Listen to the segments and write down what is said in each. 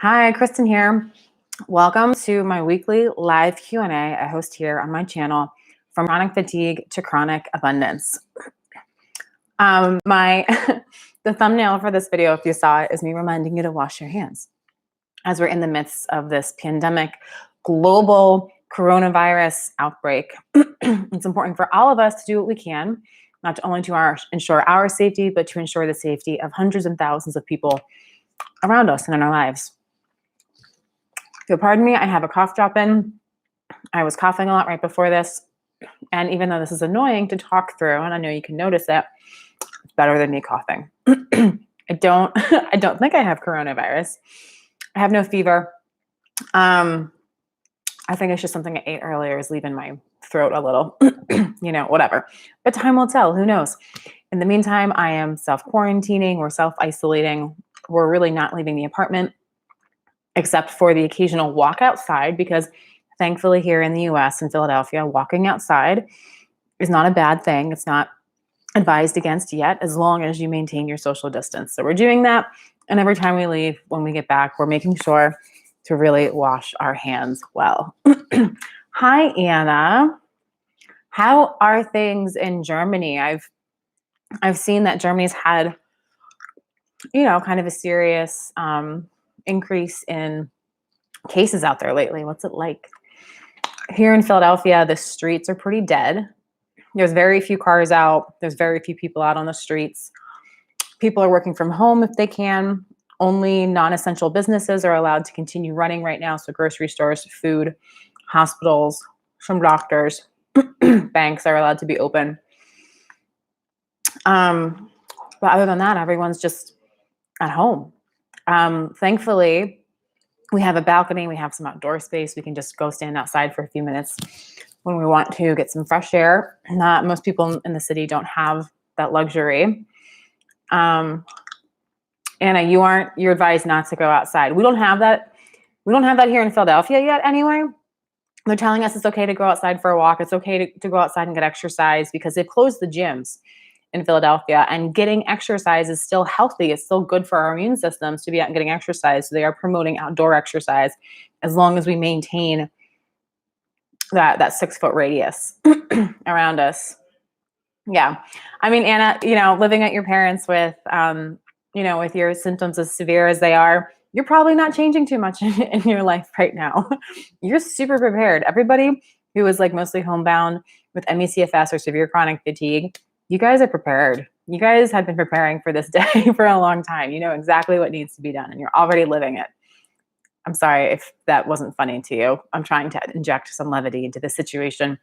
Hi, Kristin here. Welcome to my weekly live Q&A I host here on my channel, From Chronic Fatigue to Chronic Abundance. The thumbnail for this video, if you saw it, is me reminding you to wash your hands. As we're in the midst of this pandemic, global coronavirus outbreak, it's important for all of us to do what we can, not only to ensure our safety, but to ensure the safety of hundreds and thousands of people around us and in our lives. If you'll pardon me, I have a cough drop in. I was coughing a lot right before this. And even though this is annoying to talk through, and I know you can notice it, it's better than me coughing. I don't think I have coronavirus. I have no fever. I think it's just something I ate earlier is leaving my throat a little, whatever. But time will tell, who knows? In the meantime, I am self-quarantining or self-isolating. We're really not leaving the apartment, except for the occasional walk outside, because thankfully here in the US in Philadelphia, walking outside is not a bad thing. It's not advised against yet, as long as you maintain your social distance. So we're doing that. And every time we leave, when we get back, we're making sure to really wash our hands well. Hi, Anna. How are things in Germany? I've seen that Germany's had, kind of a serious increase in cases out there lately. What's it like? Here in Philadelphia, the streets are pretty dead. There's very few cars out. There's very few people out on the streets. People are working from home if they can. Only non-essential businesses are allowed to continue running right now. So grocery stores, food, hospitals, some doctors, banks are allowed to be open. But other than that, everyone's just at home. Thankfully, we have a balcony. We have some outdoor space. We can just go stand outside for a few minutes when we want to get some fresh air. Not most people in the city don't have that luxury. Anna, you're advised not to go outside. We don't have that. We don't have that here in Philadelphia yet anyway. They're telling us it's okay to go outside for a walk. It's okay to go outside and get exercise because they've closed the gyms in Philadelphia, and getting exercise is still healthy. It's still good for our immune systems to be out and getting exercise. So they are promoting outdoor exercise as long as we maintain that 6-foot radius around us. Yeah. I mean, Anna, living at your parents with, with your symptoms as severe as they are, you're probably not changing too much in your life right now. You're super prepared. Everybody who is mostly homebound with ME/CFS or severe chronic fatigue, you guys are prepared. You guys have been preparing for this day for a long time. You know exactly what needs to be done, and you're already living it. I'm sorry if that wasn't funny to you. I'm trying to inject some levity into the situation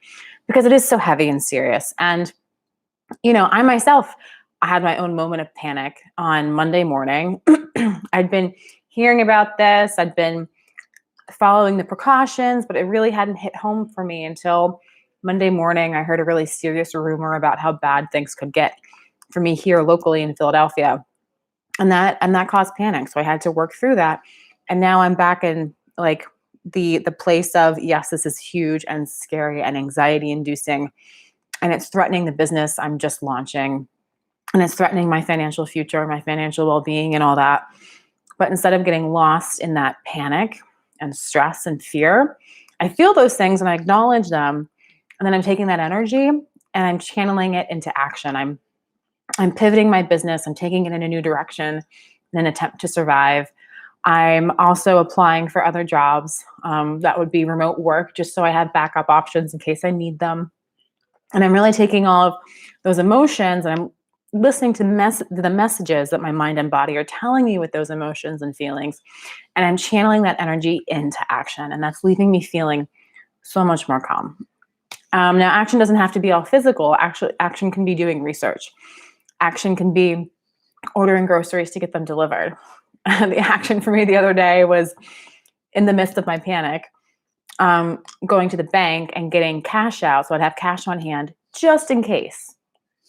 because it is so heavy and serious. And, I myself, I had my own moment of panic on Monday morning. I'd been hearing about this. I'd been following the precautions, but it really hadn't hit home for me until Monday morning. I heard a really serious rumor about how bad things could get for me here locally in Philadelphia. And that caused panic. So I had to work through that. And now I'm back in the place of, yes, this is huge and scary and anxiety inducing. And it's threatening the business I'm just launching. And it's threatening my financial future, my financial well-being and all that. But instead of getting lost in that panic and stress and fear, I feel those things and I acknowledge them. And then I'm taking that energy and I'm channeling it into action. I'm pivoting my business. I'm taking it in a new direction in an attempt to survive. I'm also applying for other jobs that would be remote work, just so I have backup options in case I need them. And I'm really taking all of those emotions and I'm listening to the messages that my mind and body are telling me with those emotions and feelings. And I'm channeling that energy into action. And that's leaving me feeling so much more calm. Now, action doesn't have to be all physical. Actually, action can be doing research. Action can be ordering groceries to get them delivered. The action for me the other day was, in the midst of my panic, going to the bank and getting cash out. So I'd have cash on hand just in case.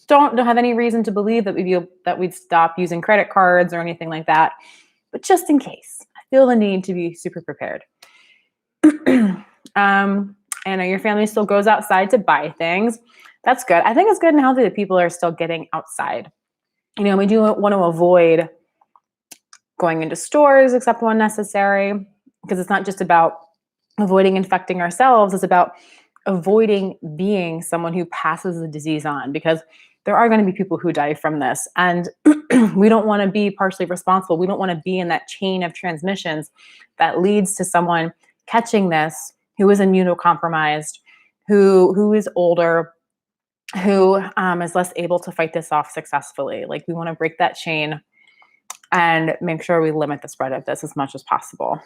Don't have any reason to believe that we'd stop using credit cards or anything like that. But just in case, I feel the need to be super prepared. And your family still goes outside to buy things. That's good. I think it's good and healthy that people are still getting outside. We do want to avoid going into stores except when necessary, because it's not just about avoiding infecting ourselves, it's about avoiding being someone who passes the disease on, because there are going to be people who die from this. And we don't want to be partially responsible. We don't want to be in that chain of transmissions that leads to someone catching this who is immunocompromised, who is older, who is less able to fight this off successfully. Like, we want to break that chain and make sure we limit the spread of this as much as possible.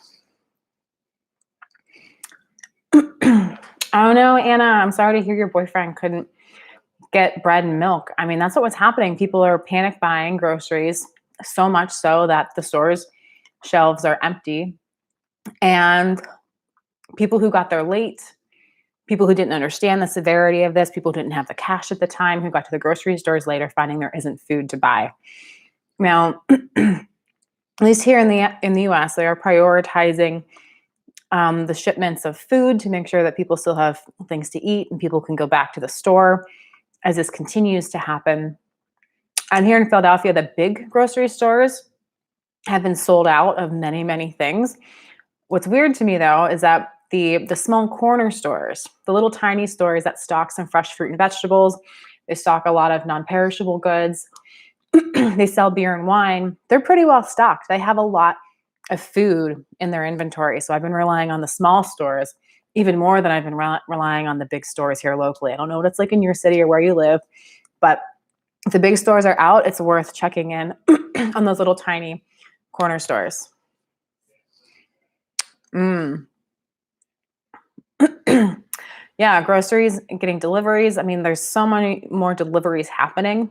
Oh no, Anna, I'm sorry to hear your boyfriend couldn't get bread and milk. I mean, that's what was happening. People are panic buying groceries, so much so that the stores' shelves are empty. And people who got there late, people who didn't understand the severity of this, people who didn't have the cash at the time, who got to the grocery stores later finding there isn't food to buy. Now, at least here in the US, they are prioritizing the shipments of food to make sure that people still have things to eat and people can go back to the store as this continues to happen. And here in Philadelphia, the big grocery stores have been sold out of many, many things. What's weird to me, though, is that the small corner stores, the little tiny stores that stock some fresh fruit and vegetables, they stock a lot of non-perishable goods, they sell beer and wine, they're pretty well stocked. They have a lot of food in their inventory. So I've been relying on the small stores even more than I've been relying on the big stores here locally. I don't know what it's like in your city or where you live, but if the big stores are out, it's worth checking in on those little tiny corner stores. Yeah, groceries, getting deliveries. I mean, there's so many more deliveries happening.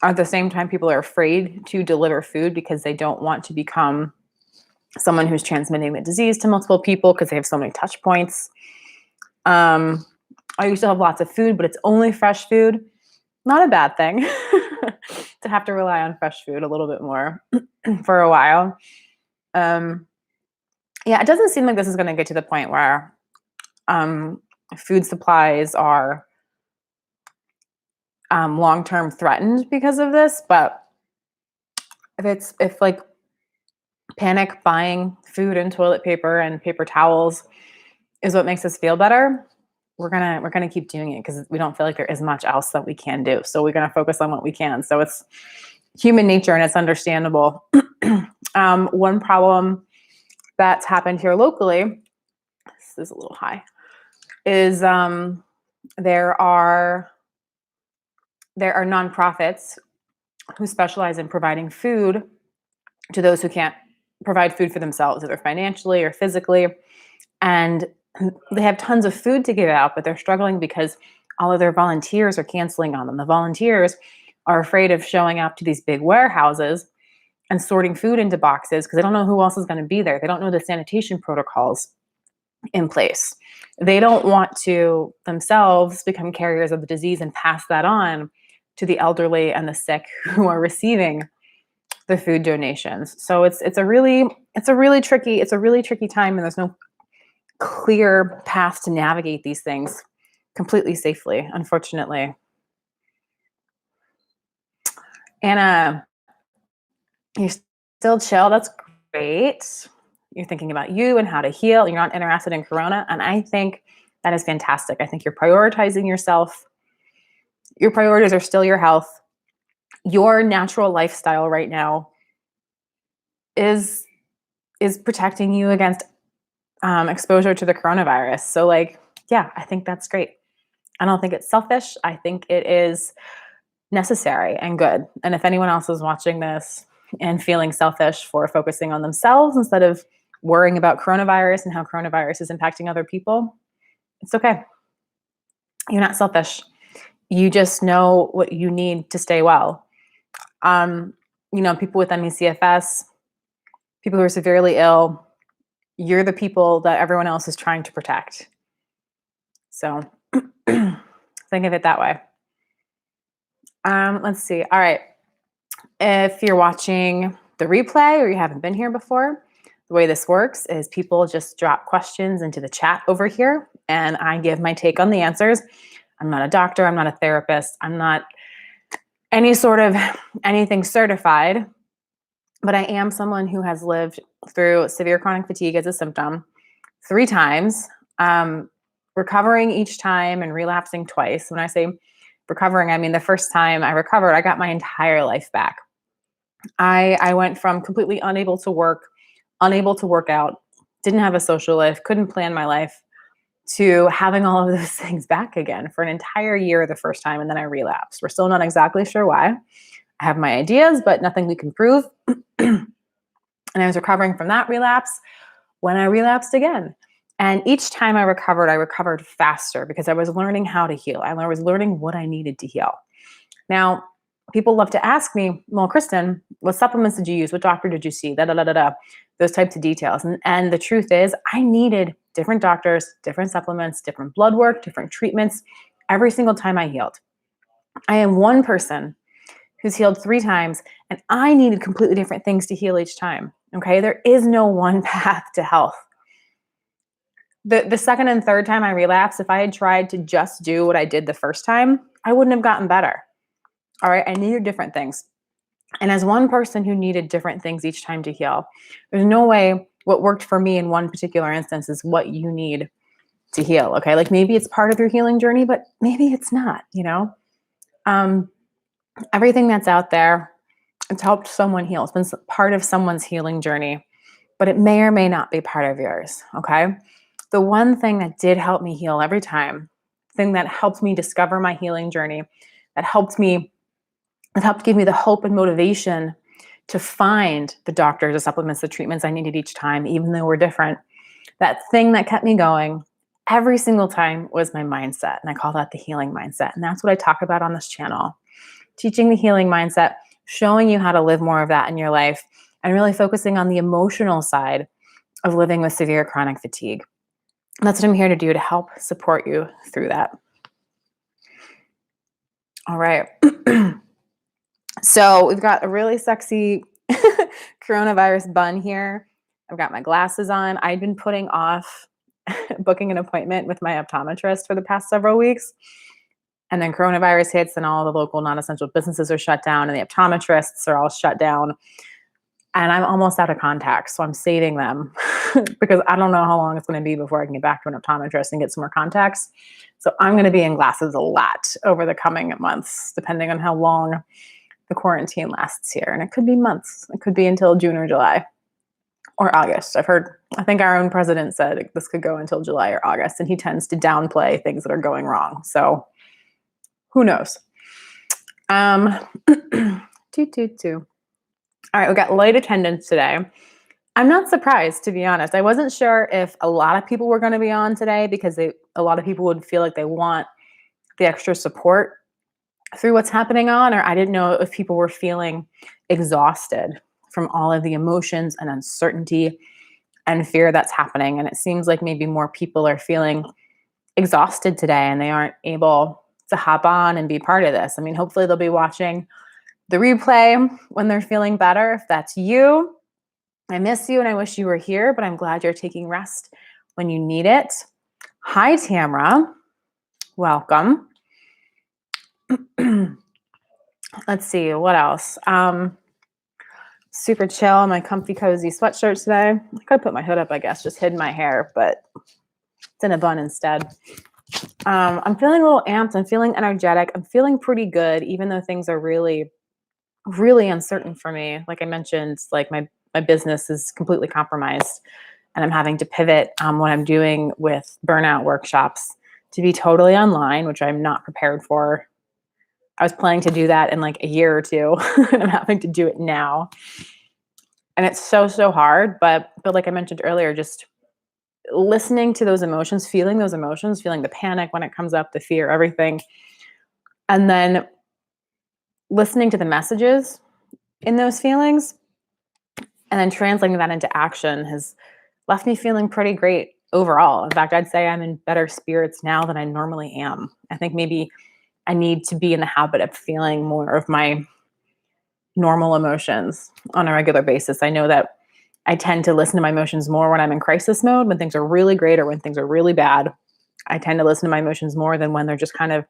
At the same time, people are afraid to deliver food because they don't want to become someone who's transmitting the disease to multiple people because they have so many touch points. I used to have lots of food, but it's only fresh food. Not a bad thing to have to rely on fresh food a little bit more for a while. Yeah, it doesn't seem like this is going to get to the point where food supplies are long-term threatened because of this, but if like panic buying food and toilet paper and paper towels is what makes us feel better, we're gonna keep doing it because we don't feel like there is much else that we can do. So we're gonna focus on what we can. So it's human nature and it's understandable. One problem that's happened here locally, this is a little high, is there are nonprofits who specialize in providing food to those who can't provide food for themselves, either financially or physically. And they have tons of food to give out, but they're struggling because all of their volunteers are canceling on them. The volunteers are afraid of showing up to these big warehouses and sorting food into boxes because they don't know who else is going to be there. They don't know the sanitation protocols in place. They don't want to themselves become carriers of the disease and pass that on to the elderly and the sick who are receiving the food donations. So it's a really tricky time, and there's no clear path to navigate these things completely safely, unfortunately. Anna, you're still chill. That's great. You're thinking about you and how to heal. You're not interested in Corona. And I think that is fantastic. I think you're prioritizing yourself. Your priorities are still your health. Your natural lifestyle right now is protecting you against exposure to the coronavirus. So like, yeah, I think that's great. I don't think it's selfish. I think it is necessary and good. And if anyone else is watching this and feeling selfish for focusing on themselves instead of worrying about coronavirus and how coronavirus is impacting other people, it's okay. You're not selfish. You just know what you need to stay well. People with ME/CFS, people who are severely ill, you're the people that everyone else is trying to protect. So think of it that way. Let's see. All right. If you're watching the replay or you haven't been here before, the way this works is people just drop questions into the chat over here and I give my take on the answers. I'm not a doctor. I'm not a therapist. I'm not anything certified, but I am someone who has lived through severe chronic fatigue as a symptom 3 times, recovering each time and relapsing twice. When I say recovering, I mean the first time I recovered, I got my entire life back. I went from completely unable to work, unable to work out, didn't have a social life, couldn't plan my life, to having all of those things back again for an entire year the first time, and then I relapsed. We're still not exactly sure why. I have my ideas, but nothing we can prove. And I was recovering from that relapse when I relapsed again. And each time I recovered faster because I was learning how to heal. I was learning what I needed to heal. Now, people love to ask me, well, Kristin, what supplements did you use? What doctor did you see? Da, da, da, da, da. Those types of details. And the truth is, I needed different doctors, different supplements, different blood work, different treatments every single time I healed. I am one person who's healed 3 times, and I needed completely different things to heal each time. Okay, there is no one path to health. The second and third time I relapsed, if I had tried to just do what I did the first time, I wouldn't have gotten better. All right, I needed different things. And as one person who needed different things each time to heal, there's no way what worked for me in one particular instance is what you need to heal. Okay, like maybe it's part of your healing journey, but maybe it's not, everything that's out there, it's helped someone heal. It's been part of someone's healing journey, but it may or may not be part of yours. Okay. The one thing that did help me heal every time, thing that helped me discover my healing journey, that helped give me the hope and motivation to find the doctors, the supplements, the treatments I needed each time, even though we're different. That thing that kept me going every single time was my mindset. And I call that the healing mindset. And that's what I talk about on this channel. Teaching the healing mindset, showing you how to live more of that in your life, and really focusing on the emotional side of living with severe chronic fatigue. That's what I'm here to do, to help support you through that. All right. So we've got a really sexy coronavirus bun here. I've got my glasses on. I've been putting off booking an appointment with my optometrist for the past several weeks. And then coronavirus hits and all the local non-essential businesses are shut down and the optometrists are all shut down. And I'm almost out of contacts, so I'm saving them because I don't know how long it's going to be before I can get back to an optometrist and get some more contacts. So I'm going to be in glasses a lot over the coming months, depending on how long the quarantine lasts here. And it could be months. It could be until June or July or August. I think our own president said this could go until July or August, and he tends to downplay things that are going wrong. So who knows? All right, we got light attendance today. I'm not surprised, to be honest. I wasn't sure if a lot of people were going to be on today because a lot of people would feel like they want the extra support through what's happening on, or I didn't know if people were feeling exhausted from all of the emotions and uncertainty and fear that's happening. And it seems like maybe more people are feeling exhausted today and they aren't able to hop on and be part of this. I mean, hopefully they'll be watching the replay when they're feeling better. If that's you, I miss you and I wish you were here, but I'm glad you're taking rest when you need it. Hi, Tamra. Welcome. Let's see, what else? Super chill, my comfy, cozy sweatshirt today. I could put my hood up, I guess, just hid my hair, but it's in a bun instead. I'm feeling a little amped. I'm feeling energetic. I'm feeling pretty good, even though things are really, really uncertain for me. Like I mentioned, like my business is completely compromised and I'm having to pivot what I'm doing with burnout workshops to be totally online, which I'm not prepared for. I was planning to do that in like a year or two and I'm having to do it now. And it's so hard, but like I mentioned earlier, just listening to those emotions, feeling the panic when it comes up, the fear, everything. And then listening to the messages in those feelings and then translating that into action has left me feeling pretty great overall. In fact, I'd say I'm in better spirits now than I normally am. I think maybe I need to be in the habit of feeling more of my normal emotions on a regular basis. I know that I tend to listen to my emotions more when I'm in crisis mode, when things are really great or when things are really bad. I tend to listen to my emotions more than when they're just kind of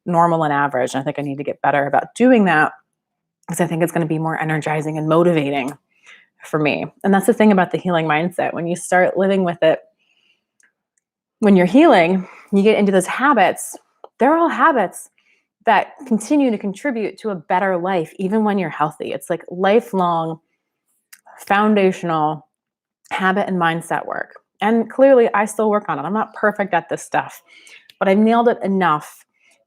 normal and average. And I think I need to get better about doing that because I think it's going to be more energizing and motivating for me. And that's the thing about the healing mindset. When you start living with it, when you're healing, you get into those habits. They're all habits that continue to contribute to a better life, even when you're healthy. It's like lifelong, foundational habit and mindset work. And clearly, I still work on it. I'm not perfect at this stuff, but I've nailed it enough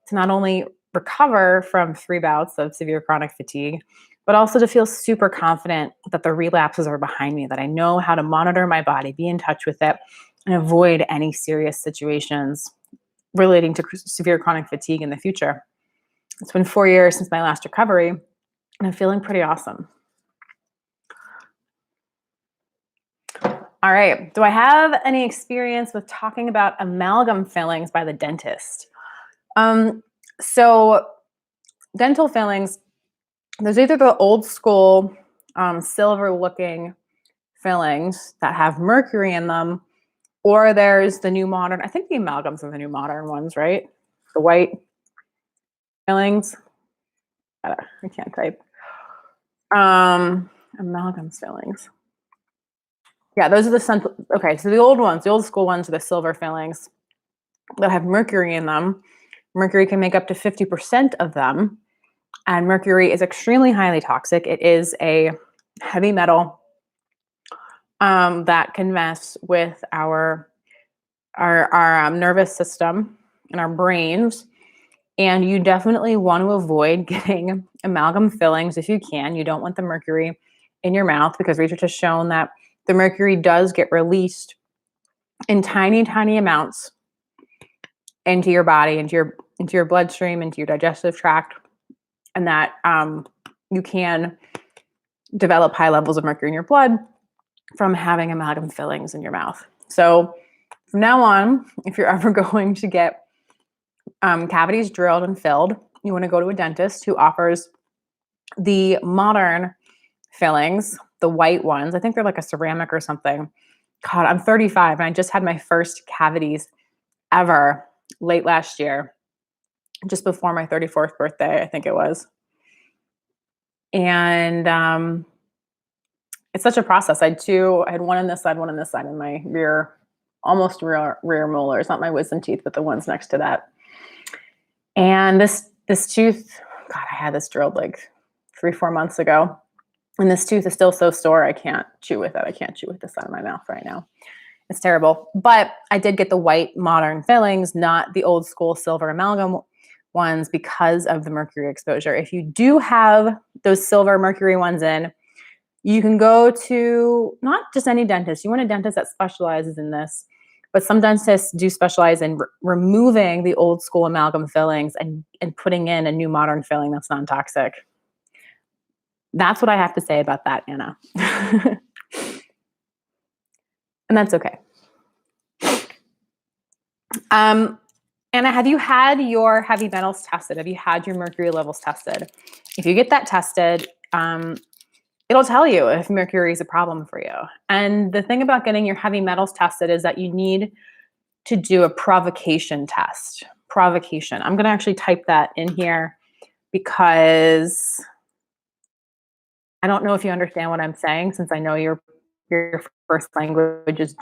to not only recover from 3 bouts of severe chronic fatigue, but also to feel super confident that the relapses are behind me, that I know how to monitor my body, be in touch with it, and avoid any serious situations relating to severe chronic fatigue in the future. It's been 4 years since my last recovery, and I'm feeling pretty awesome. All right. Do I have any experience with talking about amalgam fillings by the dentist? So dental fillings, there's either the old school silver looking fillings that have mercury in them, or there's the new modern, I think the amalgams are the new modern ones, right? The white fillings. I can't type. Amalgam fillings. Yeah, those are okay, so the old ones, the old school ones are the silver fillings that have mercury in them. Mercury can make up to 50% of them, and mercury is extremely highly toxic. It is a heavy metal that can mess with our nervous system and our brains. And you definitely want to avoid getting amalgam fillings if you can. You don't want the mercury in your mouth, because research has shown that the mercury does get released in tiny, tiny amounts into your body, into your bloodstream, into your digestive tract, and that you can develop high levels of mercury in your blood from having amalgam fillings in your mouth. So from now on, if you're ever going to get cavities drilled and filled, you want to go to a dentist who offers the modern fillings, the white ones. I think they're like a ceramic or something. God, I'm 35 and I just had my first cavities ever late last year, just before my 34th birthday, I think it was. And it's such a process. I had one on this side, one on this side, in my almost rear molars, not my wisdom teeth, but the ones next to that. And this tooth, God, I had this drilled like 3-4 months ago. And this tooth is still so sore, I can't chew with it. I can't chew with this side of my mouth right now. It's terrible. But I did get the white modern fillings, not the old school silver amalgam ones, because of the mercury exposure. If you do have those silver mercury ones in, you can go to not just any dentist. You want a dentist that specializes in this. But some dentists do specialize in removing the old school amalgam fillings and putting in a new modern filling that's non-toxic. That's what I have to say about that, Anna. And that's okay. Anna, have you had your heavy metals tested? Have you had your mercury levels tested? If you get that tested, it'll tell you if mercury is a problem for you. And the thing about getting your heavy metals tested is that you need to do a provocation test. Provocation. I'm going to actually type that in here because I don't know if you understand what I'm saying, since I know your first language is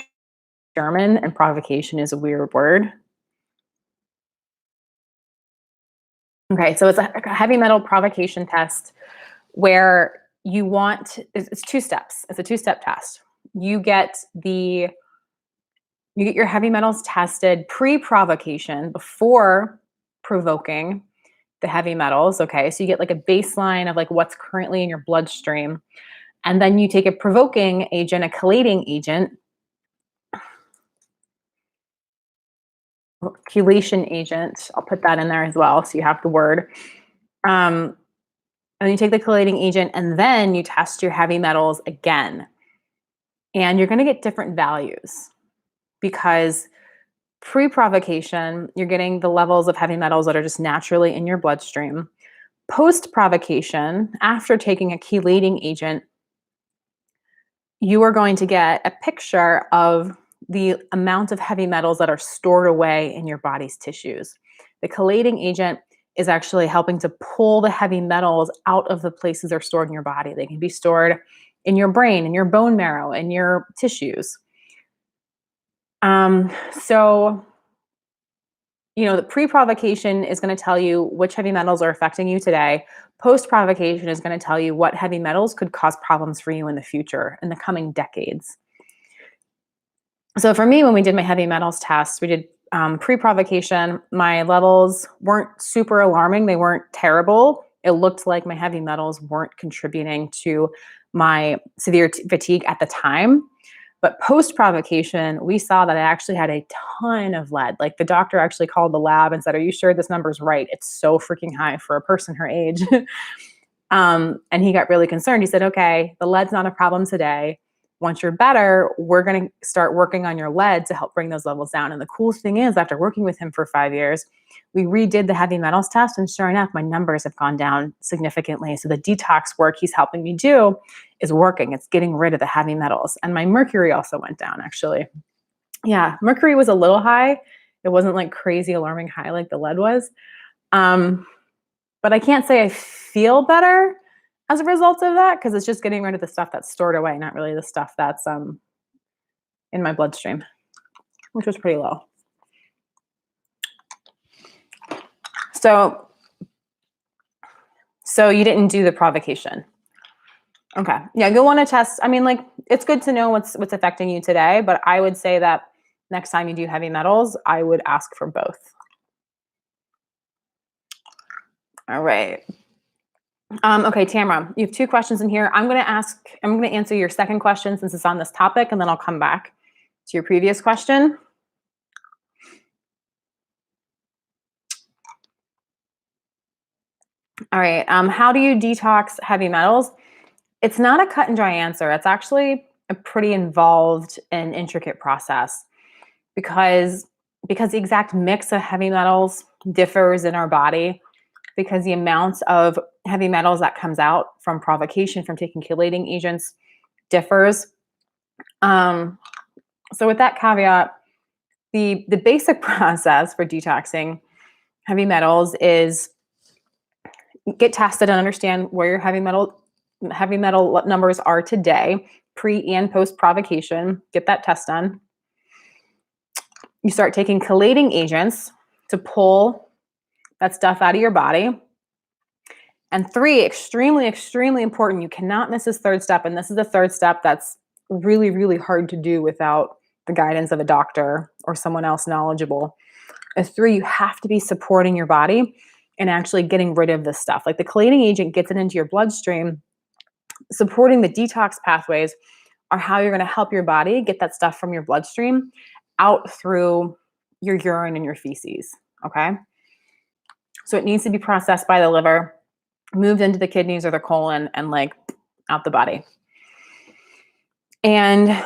German and provocation is a weird word. Okay, so it's a heavy metal provocation test where it's 2 steps. It's a 2-step test. You get your heavy metals tested pre-provocation, before provoking the heavy metals. Okay, so you get like a baseline of like what's currently in your bloodstream. And then you take a provoking agent, a chelating agent, chelation agent. I'll put that in there as well, so you have the word. And you take the chelating agent, and then you test your heavy metals again. And you're going to get different values, because pre-provocation, you're getting the levels of heavy metals that are just naturally in your bloodstream. Post-provocation, after taking a chelating agent, you are going to get a picture of the amount of heavy metals that are stored away in your body's tissues. The chelating agent is actually helping to pull the heavy metals out of the places they're stored in your body. They can be stored in your brain, in your bone marrow, in your tissues. So, the pre-provocation is going to tell you which heavy metals are affecting you today. Post-provocation is going to tell you what heavy metals could cause problems for you in the future, in the coming decades. So for me, when we did my heavy metals test, we did pre-provocation. My levels weren't super alarming. They weren't terrible. It looked like my heavy metals weren't contributing to my severe fatigue at the time. But post-provocation, we saw that I actually had a ton of lead. Like the doctor actually called the lab and said, "Are you sure this number's right? It's so freaking high for a person her age." And he got really concerned. He said, "Okay, the lead's not a problem today. Once you're better, we're going to start working on your lead to help bring those levels down." And the cool thing is, after working with him for 5 years, we redid the heavy metals test, and sure enough, my numbers have gone down significantly. So the detox work he's helping me do is working. It's getting rid of the heavy metals. And my mercury also went down, actually. Yeah, mercury was a little high. It wasn't like crazy alarming high like the lead was. But I can't say I feel better as a result of that, because it's just getting rid of the stuff that's stored away, not really the stuff that's in my bloodstream, which was pretty low. So you didn't do the provocation. Okay. Yeah, you'll want to test. I mean, like, it's good to know what's affecting you today, but I would say that next time you do heavy metals, I would ask for both. All right. Okay, Tamara, you have 2 questions in here. I'm going to answer your second question since it's on this topic, and then I'll come back to your previous question. All right. How do you detox heavy metals? It's not a cut and dry answer. It's actually a pretty involved and intricate process because the exact mix of heavy metals differs in our body, because the amounts of heavy metals that comes out from provocation, from taking chelating agents, differs. So with that caveat, the basic process for detoxing heavy metals is get tested and understand where your heavy metal numbers are today, pre and post provocation. Get that test done. You start taking chelating agents to pull that stuff out of your body. And 3, extremely, extremely important, you cannot miss this third step. And this is the third step that's really, really hard to do without the guidance of a doctor or someone else knowledgeable. Is 3, you have to be supporting your body and actually getting rid of this stuff. Like the chelating agent gets it into your bloodstream. Supporting the detox pathways are how you're going to help your body get that stuff from your bloodstream out through your urine and your feces. Okay. So it needs to be processed by the liver, moved into the kidneys or the colon, and like out the body. And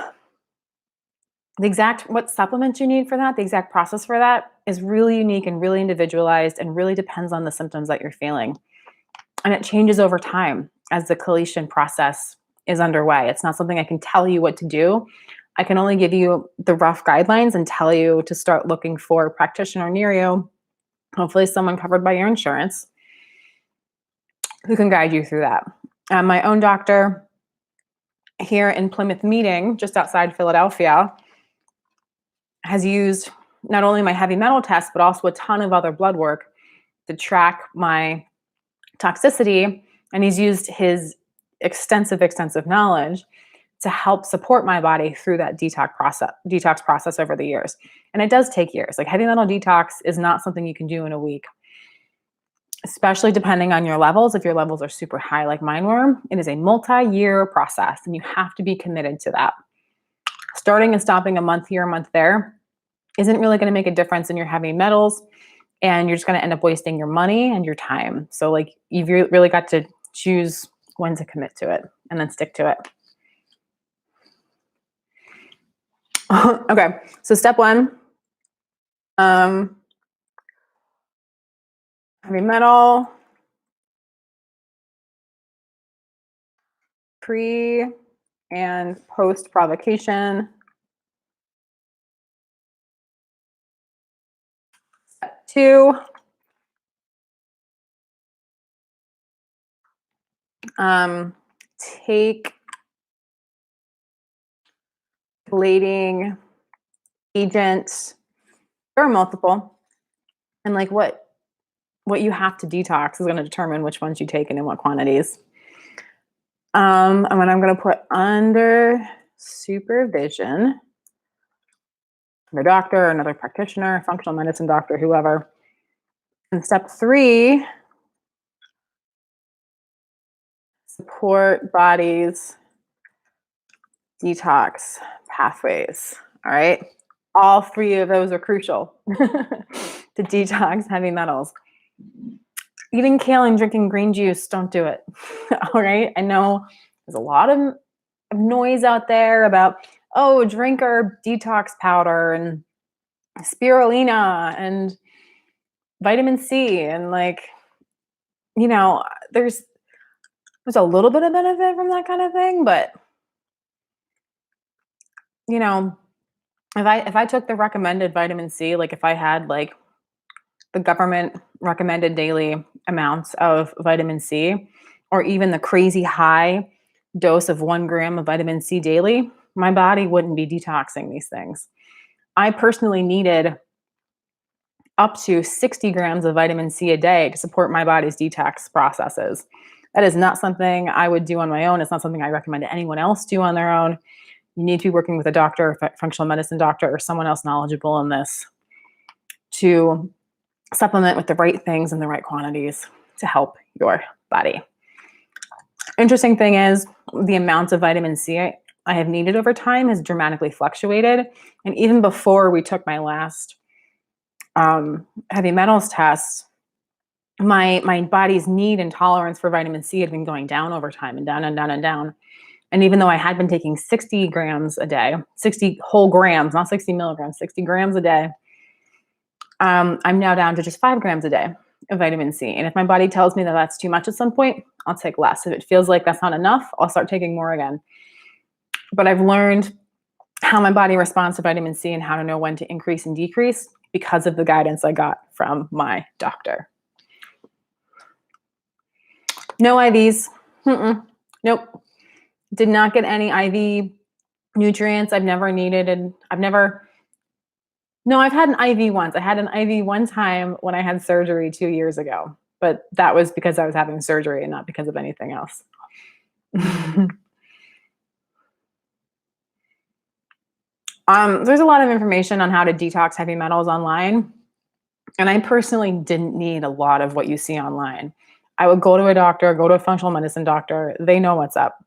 what supplements you need for that, the exact process for that is really unique and really individualized and really depends on the symptoms that you're feeling. And it changes over time as the chelation process is underway. It's not something I can tell you what to do. I can only give you the rough guidelines and tell you to start looking for a practitioner near you, hopefully someone covered by your insurance, who can guide you through that. My own doctor here in Plymouth Meeting, just outside Philadelphia, has used not only my heavy metal test, but also a ton of other blood work to track my toxicity. And he's used his extensive knowledge to help support my body through that detox process over the years. And it does take years. Like heavy metal detox is not something you can do in a week, especially depending on your levels. If your levels are super high like mine were, it is a multi-year process and you have to be committed to that. Starting and stopping a month here, a month there isn't really going to make a difference in your heavy metals, and you're just going to end up wasting your money and your time. So like you've really got to choose when to commit to it and then stick to it. Okay, so step 1, heavy metal, pre and post provocation. Step 2, take chelating agent. There are multiple. And like what you have to detox is going to determine which ones you take and in what quantities. And what I'm going to put under supervision, your doctor, another practitioner, functional medicine doctor, whoever. And step 3, support body's detox pathways. All right. All 3 of those are crucial to detox heavy metals. Eating kale and drinking green juice, don't do it. All right. I know there's a lot of noise out there about, oh, drink our detox powder and spirulina and vitamin C. And like, you know, there's a little bit of benefit from that kind of thing. But, you know, if I took the recommended vitamin C, like if I had like the government recommended daily amounts of vitamin C, or even the crazy high dose of 1 gram of vitamin C daily, my body wouldn't be detoxing these things. I personally needed up to 60 grams of vitamin C a day to support my body's detox processes. That is not something I would do on my own. It's not something I recommend anyone else do on their own. You need to be working with a doctor, a functional medicine doctor, or someone else knowledgeable in this to supplement with the right things in the right quantities to help your body. Interesting thing is the amount of vitamin C I have needed over time has dramatically fluctuated. And even before we took my last heavy metals test, my body's need and tolerance for vitamin C had been going down over time and down and down and down. And even though I had been taking 60 grams a day, 60 whole grams, not 60 milligrams, 60 grams a day, I'm now down to just 5 grams a day of vitamin C. And if my body tells me that that's too much at some point, I'll take less. If it feels like that's not enough, I'll start taking more again. But I've learned how my body responds to vitamin C and how to know when to increase and decrease because of the guidance I got from my doctor. No IVs. Nope. Did not get any IV nutrients. I've never needed, and I've had an IV once. I had an IV one time when I had surgery 2 years ago, but that was because I was having surgery and not because of anything else. There's a lot of information on how to detox heavy metals online. And I personally didn't need a lot of what you see online. I would go to a doctor, go to a functional medicine doctor. They know what's up.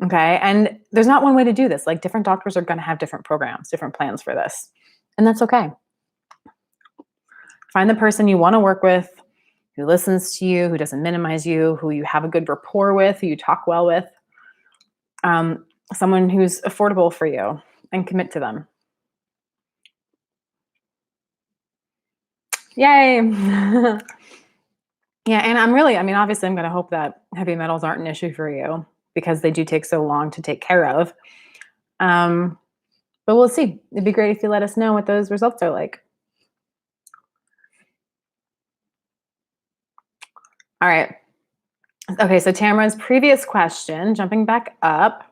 Okay. And there's not one way to do this. Like different doctors are going to have different programs, different plans for this. And that's okay. Find the person you want to work with, who listens to you, who doesn't minimize you, who you have a good rapport with, who you talk well with. Someone who's affordable for you, and commit to them. Yay. Yeah. And obviously I'm going to hope that heavy metals aren't an issue for you because they do take so long to take care of. But we'll see. It'd be great if you let us know what those results are like. All right. Okay, so Tamara's previous question, jumping back up.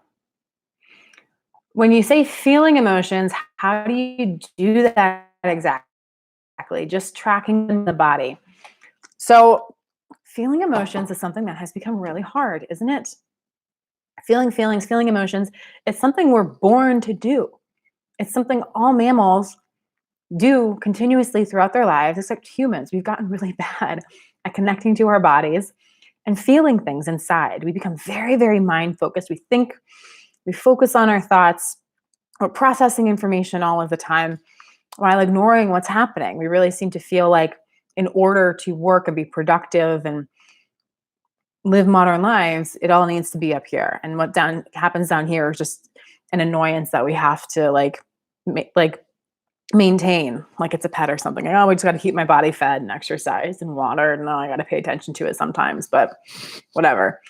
When you say feeling emotions, how do you do that exactly? Just tracking the body. So feeling emotions is something that has become really hard, isn't it? Feeling feelings, feeling emotions, it's something we're born to do. It's something all mammals do continuously throughout their lives, except humans. We've gotten really bad at connecting to our bodies and feeling things inside. We become very, very mind focused. We think, we focus on our thoughts, we're processing information all of the time while ignoring what's happening. We really seem to feel like in order to work and be productive and live modern lives, it all needs to be up here. And what happens down here is just an annoyance that we have to maintain, like it's a pet or something. Like, oh, we just got to keep my body fed and exercised and watered, and I got to pay attention to it sometimes, but whatever.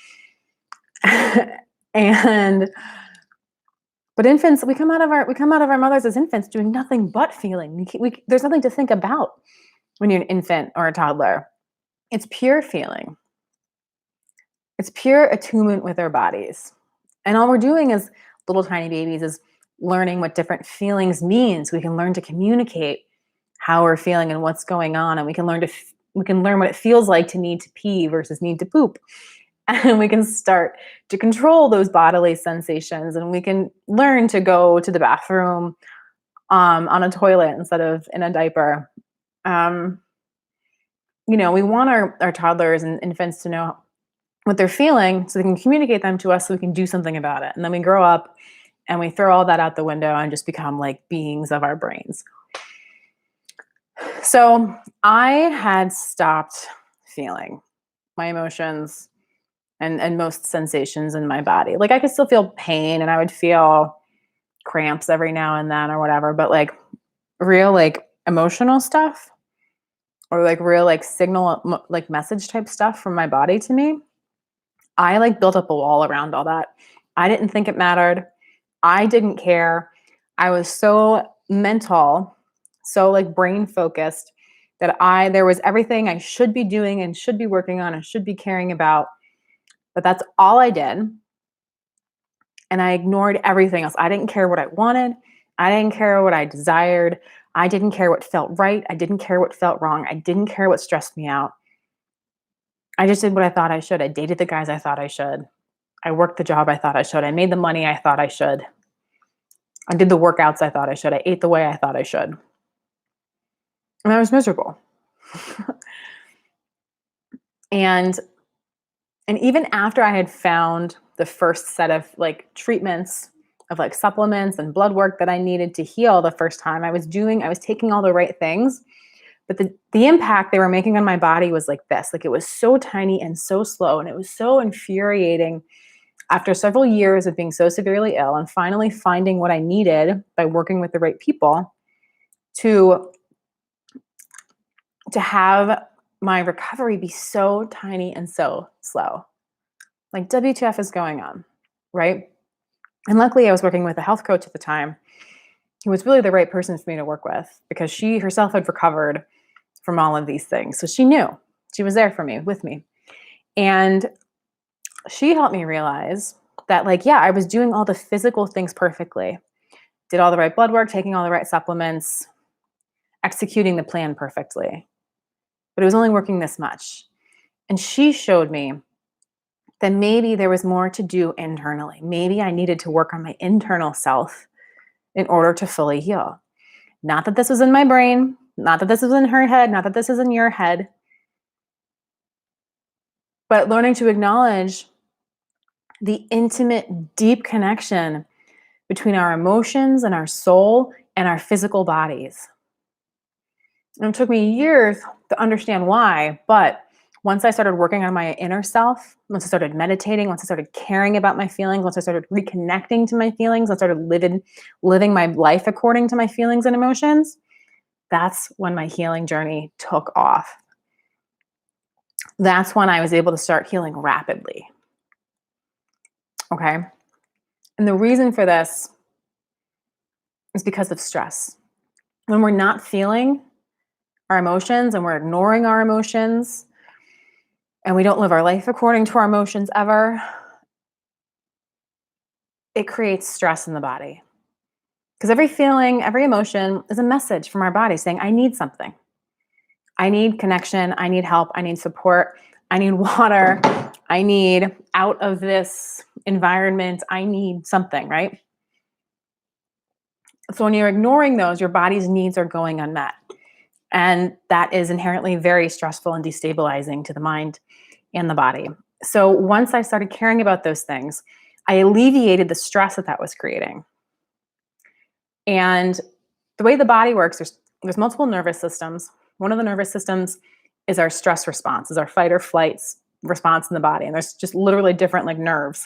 But infants, we come out of our mothers as infants doing nothing but feeling. There's nothing to think about when you're an infant or a toddler. It's pure feeling. It's pure attunement with our bodies. And all we're doing as little tiny babies is learning what different feelings means. We can learn to communicate how we're feeling and what's going on, and we can learn what it feels like to need to pee versus need to poop. And we can start to control those bodily sensations, and we can learn to go to the bathroom on a toilet instead of in a diaper. We want our toddlers and infants to know what they're feeling so they can communicate them to us so we can do something about it. And then we grow up and we throw all that out the window and just become like beings of our brains. So I had stopped feeling my emotions and most sensations in my body. Like I could still feel pain and I would feel cramps every now and then or whatever, but like real like emotional stuff or like real like signal like message type stuff from my body to me, I like built up a wall around all that. I didn't think it mattered. I didn't care. I was so mental, so like brain focused that there was everything I should be doing and should be working on and should be caring about. But that's all I did. And I ignored everything else. I didn't care what I wanted. I didn't care what I desired. I didn't care what felt right. I didn't care what felt wrong. I didn't care what stressed me out. I just did what I thought I should. I dated the guys I thought I should. I worked the job I thought I should. I made the money I thought I should. I did the workouts I thought I should. I ate the way I thought I should. And I was miserable. And even after I had found the first set of like treatments of like supplements and blood work that I needed to heal the first time, I was taking all the right things, but the impact they were making on my body was like this. Like it was so tiny and so slow, and it was so infuriating after several years of being so severely ill and finally finding what I needed by working with the right people to have my recovery be so tiny and so slow. Like WTF is going on, right? And luckily I was working with a health coach at the time who was really the right person for me to work with because she herself had recovered from all of these things. So she knew. She was there for me, with me. And she helped me realize that like, yeah, I was doing all the physical things perfectly. Did all the right blood work, taking all the right supplements, executing the plan perfectly. But it was only working this much. And she showed me that maybe there was more to do internally. Maybe I needed to work on my internal self in order to fully heal. Not that this was in my brain, not that this was in her head, not that this is in your head, but learning to acknowledge the intimate, deep connection between our emotions and our soul and our physical bodies. And it took me years to understand why, but once I started working on my inner self, once I started meditating, once I started caring about my feelings, once I started reconnecting to my feelings, I started living my life according to my feelings and emotions, that's when my healing journey took off. That's when I was able to start healing rapidly. Okay? And the reason for this is because of stress. When we're not feeling our emotions and we're ignoring our emotions and we don't live our life according to our emotions ever, it creates stress in the body. Because every feeling, every emotion is a message from our body saying, I need something. I need connection. I need help. I need support. I need water. I need out of this environment. I need something, right? So when you're ignoring those, your body's needs are going unmet. And that is inherently very stressful and destabilizing to the mind and the body. So once I started caring about those things, I alleviated the stress that was creating. And the way the body works, there's multiple nervous systems. One of the nervous systems is our stress response, is our fight or flight response in the body. And there's just literally different like nerves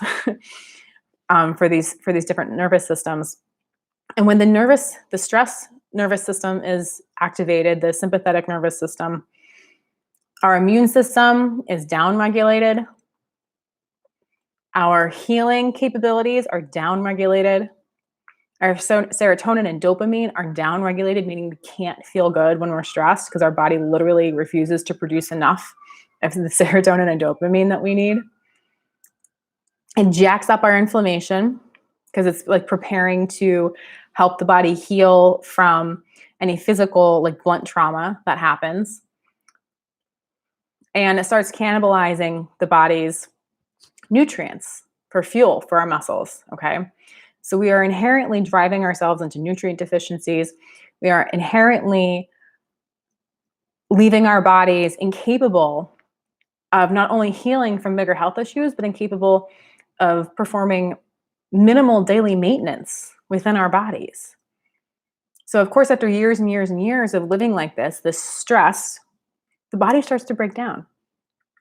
for these different nervous systems. And when the stress nervous system is activated, the sympathetic nervous system, our immune system is downregulated. Our healing capabilities are downregulated. Our serotonin and dopamine are downregulated, meaning we can't feel good when we're stressed because our body literally refuses to produce enough of the serotonin and dopamine that we need. It jacks up our inflammation. because it's like preparing to help the body heal from any physical, like blunt trauma that happens. And it starts cannibalizing the body's nutrients for fuel for our muscles, okay? So we are inherently driving ourselves into nutrient deficiencies. We are inherently leaving our bodies incapable of not only healing from bigger health issues, but incapable of performing minimal daily maintenance within our bodies. So of course, after years and years and years of living like this stress, the body starts to break down.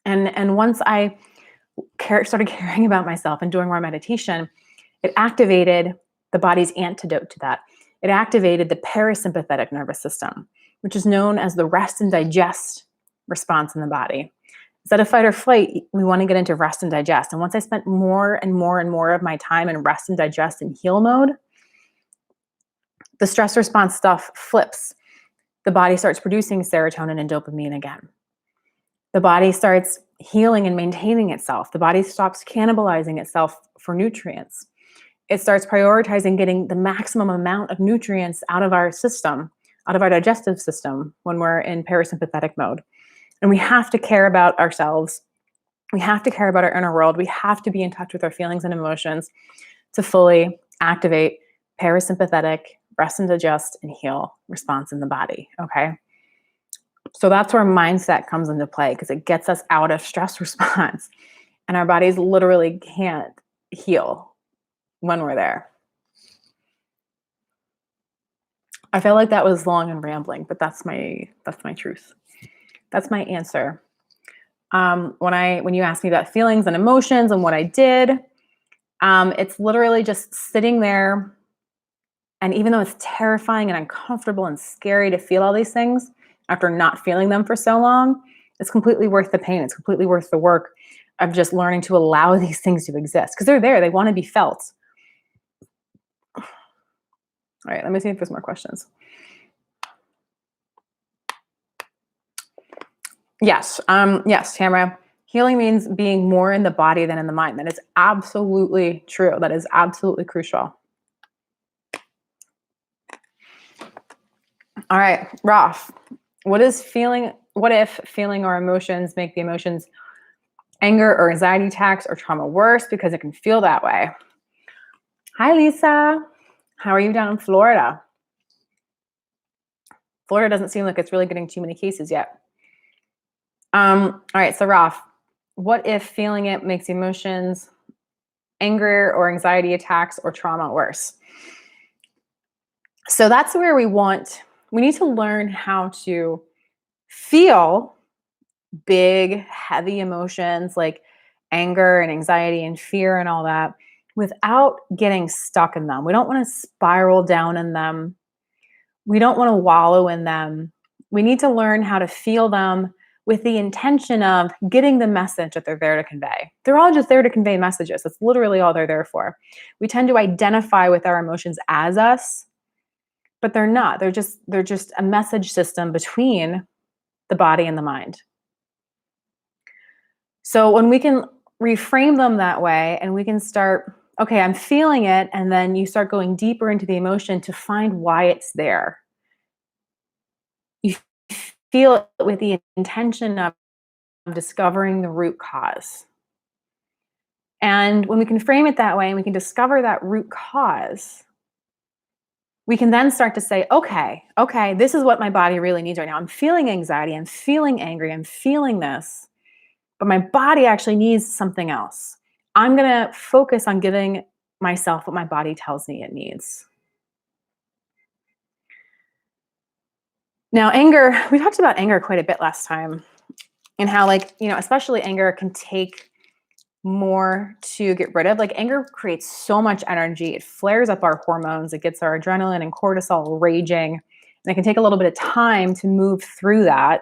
And once I started caring about myself and doing more meditation, it activated the body's antidote to that. It activated the parasympathetic nervous system, which is known as the rest and digest response in the body. Instead of fight or flight, we want to get into rest and digest. And once I spent more and more and more of my time in rest and digest and heal mode, the stress response stuff flips. The body starts producing serotonin and dopamine again. The body starts healing and maintaining itself. The body stops cannibalizing itself for nutrients. It starts prioritizing getting the maximum amount of nutrients out of our system, out of our digestive system when we're in parasympathetic mode. And we have to care about ourselves. We have to care about our inner world. We have to be in touch with our feelings and emotions to fully activate parasympathetic, rest and digest and heal response in the body, okay? So that's where mindset comes into play, because it gets us out of stress response. And our bodies literally can't heal when we're there. I feel like that was long and rambling, but that's my truth. That's my answer. When you asked me about feelings and emotions and what I did, it's literally just sitting there. And even though it's terrifying and uncomfortable and scary to feel all these things after not feeling them for so long, it's completely worth the pain. It's completely worth the work of just learning to allow these things to exist, because they're there. They want to be felt. All right, let me see if there's more questions. Yes, Tamara. Healing means being more in the body than in the mind. That is absolutely true. That is absolutely crucial. All right, Raf. What if feeling or emotions make the emotions anger or anxiety attacks or trauma worse because it can feel that way? Hi, Lisa. How are you down in Florida? Florida doesn't seem like it's really getting too many cases yet. All right, so Raf, what if feeling it makes emotions, anger or anxiety attacks or trauma worse? So that's where we need to learn how to feel big, heavy emotions like anger and anxiety and fear and all that without getting stuck in them. We don't want to spiral down in them. We don't want to wallow in them. We need to learn how to feel them with the intention of getting the message that they're there to convey. They're all just there to convey messages. That's literally all they're there for. We tend to identify with our emotions as us, but they're not. They're just a message system between the body and the mind. So when we can reframe them that way and we can start, okay, I'm feeling it, and then you start going deeper into the emotion to find why it's there. You feel it with the intention of discovering the root cause. And when we can frame it that way and we can discover that root cause, we can then start to say, okay, this is what my body really needs right now. I'm feeling anxiety, I'm feeling angry, I'm feeling this, but my body actually needs something else. I'm going to focus on giving myself what my body tells me it needs. Now, anger, we talked about anger quite a bit last time, and how, especially anger can take more to get rid of. Like, anger creates so much energy. It flares up our hormones. It gets our adrenaline and cortisol raging. And it can take a little bit of time to move through that.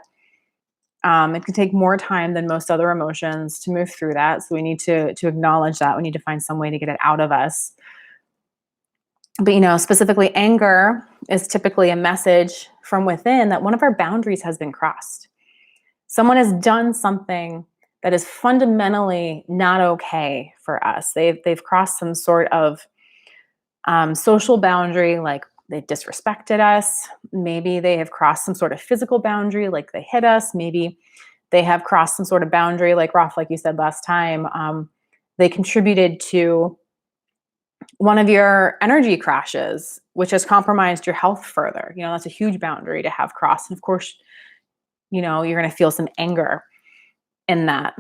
It can take more time than most other emotions to move through that. So we need to acknowledge that. We need to find some way to get it out of us. But, specifically anger is typically a message from within that one of our boundaries has been crossed. Someone has done something that is fundamentally not okay for us. They've crossed some sort of Social boundary, like they disrespected us. Maybe they have crossed some sort of physical boundary, like they hit us. Maybe they have crossed some sort of boundary, like Raf, like you said last time. They contributed to one of your energy crashes, which has compromised your health further. That's a huge boundary to have crossed. And of course, you're going to feel some anger in that.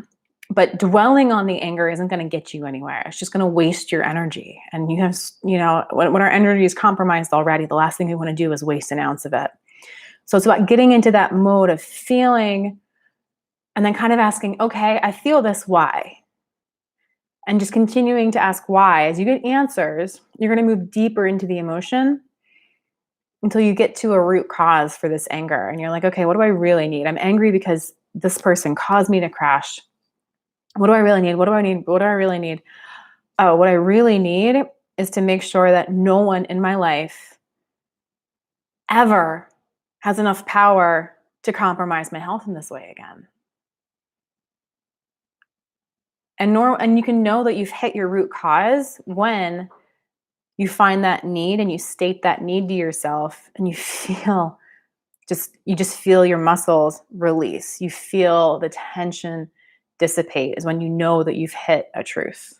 But dwelling on the anger isn't going to get you anywhere. It's just going to waste your energy. And you have, when our energy is compromised already, the last thing we want to do is waste an ounce of it. So it's about getting into that mode of feeling and then kind of asking, okay, I feel this, why? And just continuing to ask why. As you get answers, you're going to move deeper into the emotion until you get to a root cause for this anger. And you're like, okay, what do I really need? I'm angry because this person caused me to crash. What do I really need? What do I need? What do I really need? Oh, what I really need is to make sure that no one in my life ever has enough power to compromise my health in this way again. And you can know that you've hit your root cause when you find that need and you state that need to yourself, and you just feel your muscles release. You feel the tension dissipate is when you know that you've hit a truth.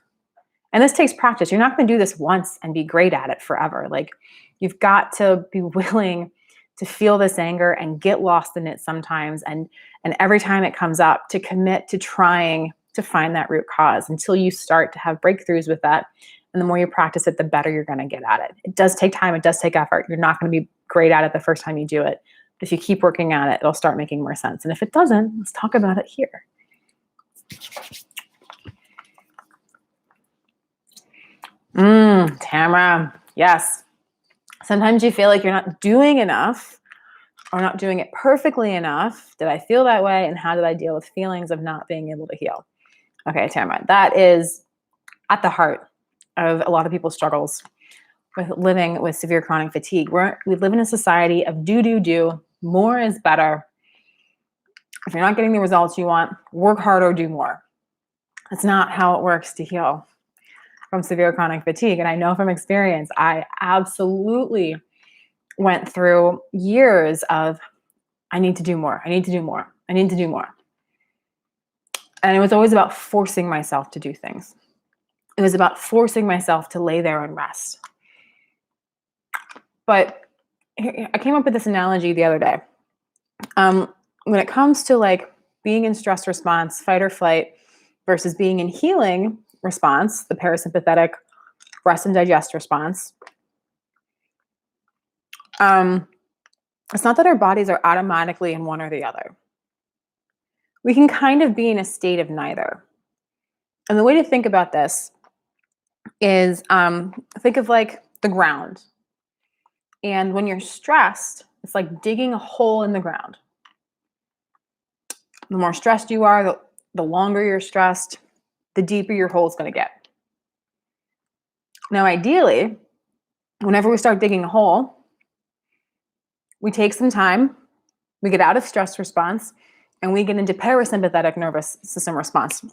And this takes practice. You're not going to do this once and be great at it forever. Like, you've got to be willing to feel this anger and get lost in it sometimes. And every time it comes up, to commit to trying to find that root cause until you start to have breakthroughs with that. And the more you practice it, the better you're going to get at it. It does take time. It does take effort. You're not going to be great at it the first time you do it. But if you keep working at it, it'll start making more sense. And if it doesn't, let's talk about it here. Tamara, yes. Sometimes you feel like you're not doing enough or not doing it perfectly enough. Did I feel that way? And how did I deal with feelings of not being able to heal? Okay, Tamara, that is at the heart of a lot of people's struggles with living with severe chronic fatigue. We live in a society of do. More is better. If you're not getting the results you want, work harder, do more. That's not how it works to heal from severe chronic fatigue. And I know from experience, I absolutely went through years of, I need to do more. I need to do more. I need to do more. And it was always about forcing myself to do things. It was about forcing myself to lay there and rest. But I came up with this analogy the other day. When it comes to like being in stress response, fight or flight, versus being in healing response, the parasympathetic rest and digest response, it's not that our bodies are automatically in one or the other. We can kind of be in a state of neither. And the way to think about this is think of like the ground. And when you're stressed, it's like digging a hole in the ground. The more stressed you are, the longer you're stressed, the deeper your hole is going to get. Now, ideally, whenever we start digging a hole, we take some time, we get out of stress response, and we get into parasympathetic nervous system response,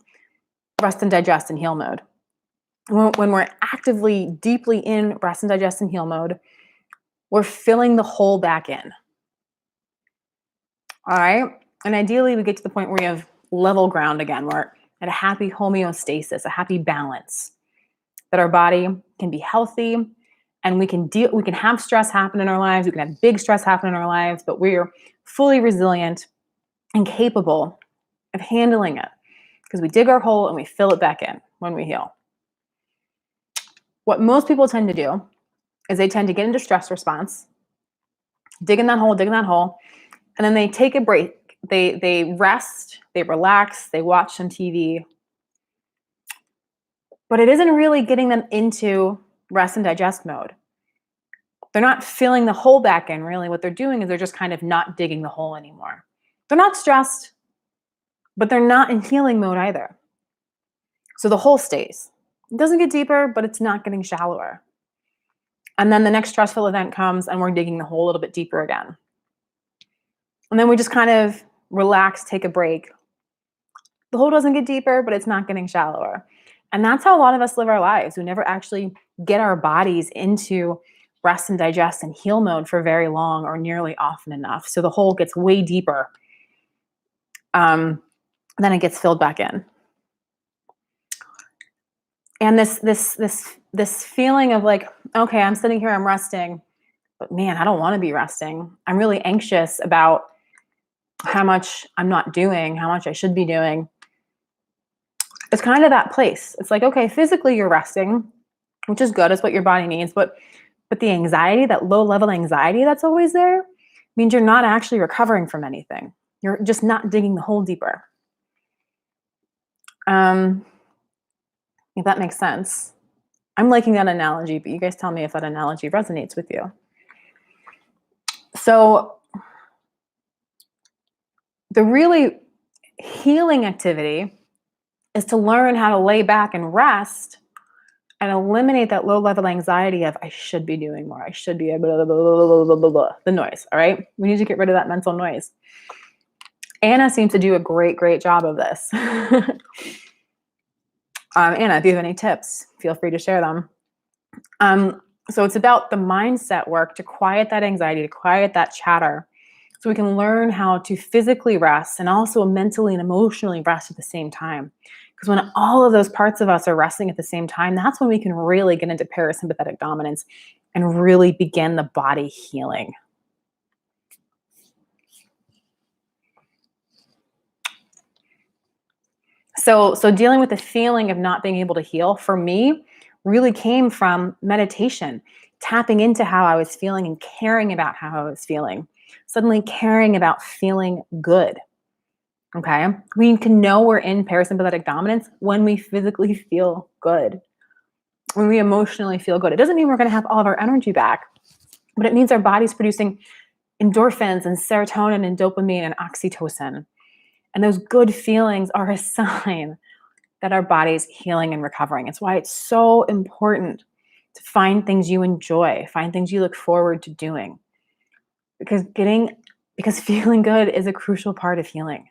rest and digest and heal mode. When we're actively, deeply in rest and digest and heal mode, we're filling the hole back in. All right? And ideally, we get to the point where we have level ground again. We're at a happy homeostasis, a happy balance, that our body can be healthy and we can have stress happen in our lives. We can have big stress happen in our lives, but we're fully resilient and capable of handling it because we dig our hole and we fill it back in when we heal. What most people tend to do is they tend to get into stress response, dig in that hole, and then they take a break. They rest, they relax, they watch some TV, but it isn't really getting them into rest and digest mode. They're not filling the hole back in, really. What they're doing is they're just kind of not digging the hole anymore. They're not stressed, but they're not in healing mode either. So the hole stays. It doesn't get deeper, but it's not getting shallower. And then the next stressful event comes and we're digging the hole a little bit deeper again. And then we just kind of relax, take a break. The hole doesn't get deeper, but it's not getting shallower. And that's how a lot of us live our lives. We never actually get our bodies into rest and digest and heal mode for very long or nearly often enough. So the hole gets way deeper. Then it gets filled back in. And this feeling of like, okay, I'm sitting here, I'm resting, but man, I don't want to be resting. I'm really anxious about how much I'm not doing, how much I should be doing. It's kind of that place. It's like, okay, physically you're resting, which is good. It's what your body needs. But the anxiety, that low level anxiety that's always there, means you're not actually recovering from anything. You're just not digging the hole deeper. If that makes sense. I'm liking that analogy, but you guys tell me if that analogy resonates with you. So the really healing activity is to learn how to lay back and rest and eliminate that low-level anxiety of, I should be doing more. I should be, blah, blah, blah, blah, blah, blah, the noise, all right? We need to get rid of that mental noise. Anna seems to do a great, great job of this. Anna, if you have any tips, feel free to share them. So it's about the mindset work to quiet that anxiety, to quiet that chatter, so we can learn how to physically rest and also mentally and emotionally rest at the same time. Because when all of those parts of us are resting at the same time, that's when we can really get into parasympathetic dominance and really begin the body healing. So dealing with the feeling of not being able to heal, for me, really came from meditation, tapping into how I was feeling and caring about how I was feeling, suddenly caring about feeling good. Okay? We can know we're in parasympathetic dominance when we physically feel good, when we emotionally feel good. It doesn't mean we're going to have all of our energy back, but it means our body's producing endorphins and serotonin and dopamine and oxytocin. And those good feelings are a sign that our body's healing and recovering. It's why it's so important to find things you enjoy, find things you look forward to doing. Because feeling good is a crucial part of healing.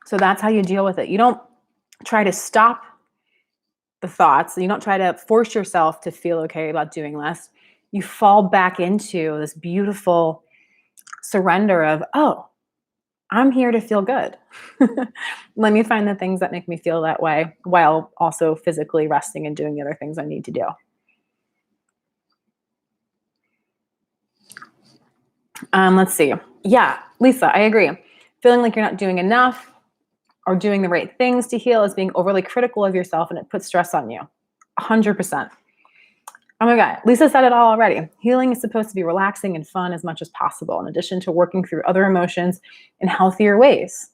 So that's how you deal with it. You don't try to stop the thoughts. You don't try to force yourself to feel okay about doing less. You fall back into this beautiful surrender of, oh, I'm here to feel good. Let me find the things that make me feel that way while also physically resting and doing the other things I need to do. Let's see. Yeah, Lisa, I agree. Feeling like you're not doing enough or doing the right things to heal is being overly critical of yourself, and it puts stress on you. 100%. Oh my God, Lisa said it all already. Healing is supposed to be relaxing and fun as much as possible, in addition to working through other emotions in healthier ways.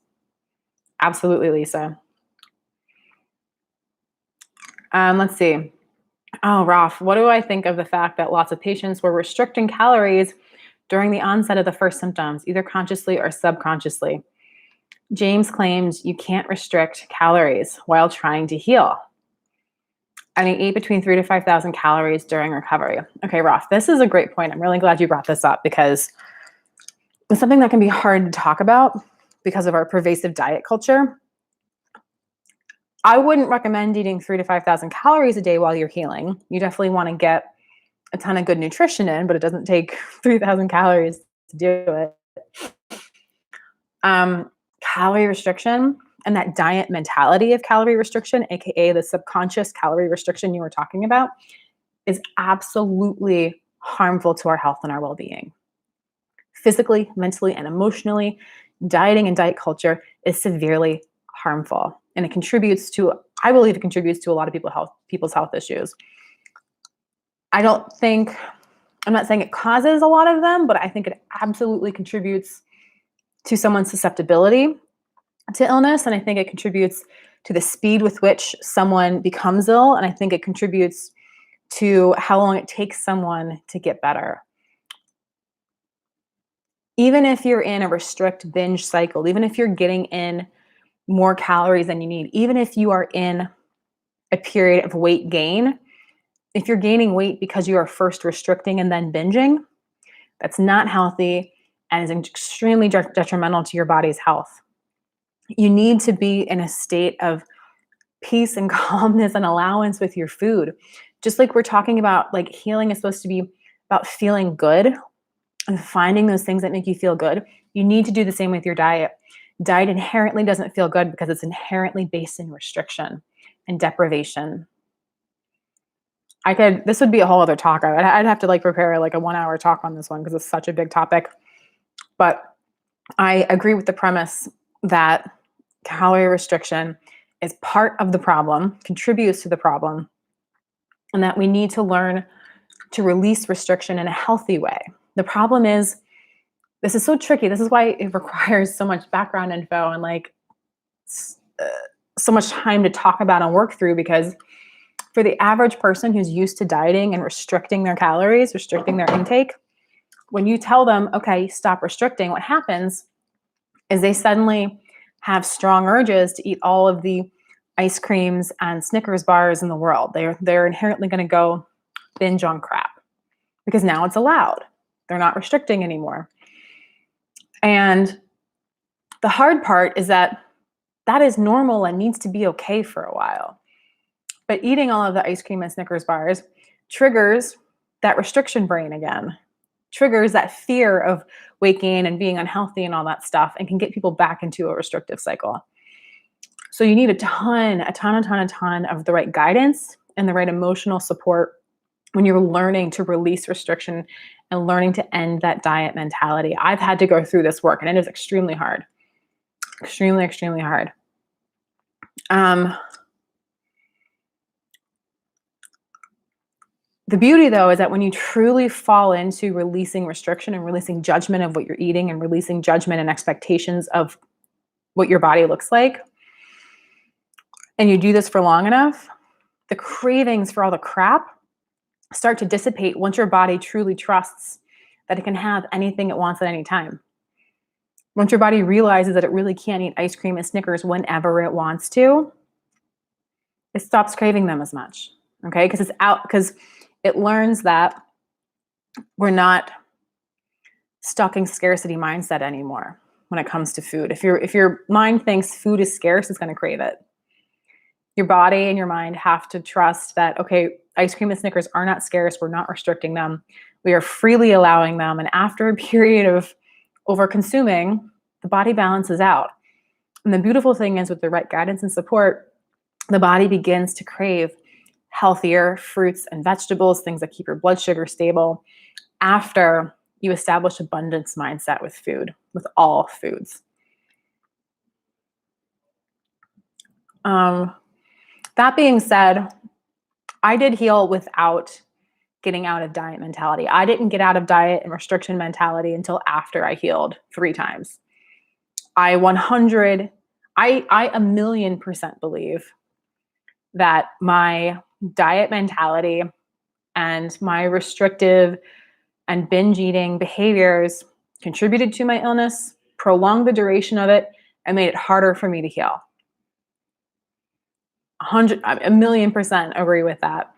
Absolutely, Lisa. Let's see. Oh, Ralph, what do I think of the fact that lots of patients were restricting calories during the onset of the first symptoms, either consciously or subconsciously? James claims you can't restrict calories while trying to heal. And he ate between 3,000 to 5,000 calories during recovery. Okay, Ralph, this is a great point. I'm really glad you brought this up because it's something that can be hard to talk about because of our pervasive diet culture. I wouldn't recommend eating 3,000 to 5,000 calories a day while you're healing. You definitely want to get a ton of good nutrition in, but it doesn't take 3,000 calories to do it. Calorie restriction and that diet mentality of calorie restriction, aka the subconscious calorie restriction you were talking about, is absolutely harmful to our health and our well-being. Physically, mentally, and emotionally, dieting and diet culture is severely harmful. And it contributes to, I believe it contributes to a lot of people's health issues. I'm not saying it causes a lot of them, but I think it absolutely contributes to someone's susceptibility to illness. And I think it contributes to the speed with which someone becomes ill. And I think it contributes to how long it takes someone to get better. Even if you're in a restrict binge cycle, even if you're getting in more calories than you need, even if you are in a period of weight gain, if you're gaining weight because you are first restricting and then binging, that's not healthy and is extremely detrimental to your body's health. You need to be in a state of peace and calmness and allowance with your food. Just like we're talking about, like healing is supposed to be about feeling good and finding those things that make you feel good. You need to do the same with your diet. Diet inherently doesn't feel good because it's inherently based in restriction and deprivation. This would be a whole other talk. I'd have to like prepare like a 1-hour talk on this one because it's such a big topic. But I agree with the premise that calorie restriction is part of the problem, contributes to the problem, and that we need to learn to release restriction in a healthy way. The problem is, this is so tricky. This is why it requires so much background info and like so much time to talk about and work through, because for the average person who's used to dieting and restricting their calories, restricting their intake, when you tell them, okay, stop restricting, what happens is they suddenly have strong urges to eat all of the ice creams and Snickers bars in the world. They're inherently going to go binge on crap because now it's allowed. They're not restricting anymore. And the hard part is that is normal and needs to be okay for a while. But eating all of the ice cream and Snickers bars triggers that restriction brain again, triggers that fear of weight gain and being unhealthy and all that stuff, and can get people back into a restrictive cycle. So you need a ton of the right guidance and the right emotional support when you're learning to release restriction and learning to end that diet mentality. I've had to go through this work, and it is extremely hard. Extremely, extremely hard. The beauty, though, is that when you truly fall into releasing restriction and releasing judgment of what you're eating and releasing judgment and expectations of what your body looks like, and you do this for long enough, the cravings for all the crap start to dissipate once your body truly trusts that it can have anything it wants at any time. Once your body realizes that it really can't eat ice cream and Snickers whenever it wants to, it stops craving them as much, okay? Because it learns that we're not stuck in scarcity mindset anymore when it comes to food. If your mind thinks food is scarce, it's going to crave it. Your body and your mind have to trust that, okay, ice cream and Snickers are not scarce. We're not restricting them. We are freely allowing them. And after a period of over-consuming, the body balances out. And the beautiful thing is, with the right guidance and support, the body begins to crave healthier fruits and vegetables, things that keep your blood sugar stable, after you establish abundance mindset with food, with all foods. That being said, I did heal without getting out of diet mentality. I didn't get out of diet and restriction mentality until after I healed 3 times. I 1,000,000% believe that my diet mentality and my restrictive and binge eating behaviors contributed to my illness, prolonged the duration of it, and made it harder for me to heal. 1,000,000% agree with that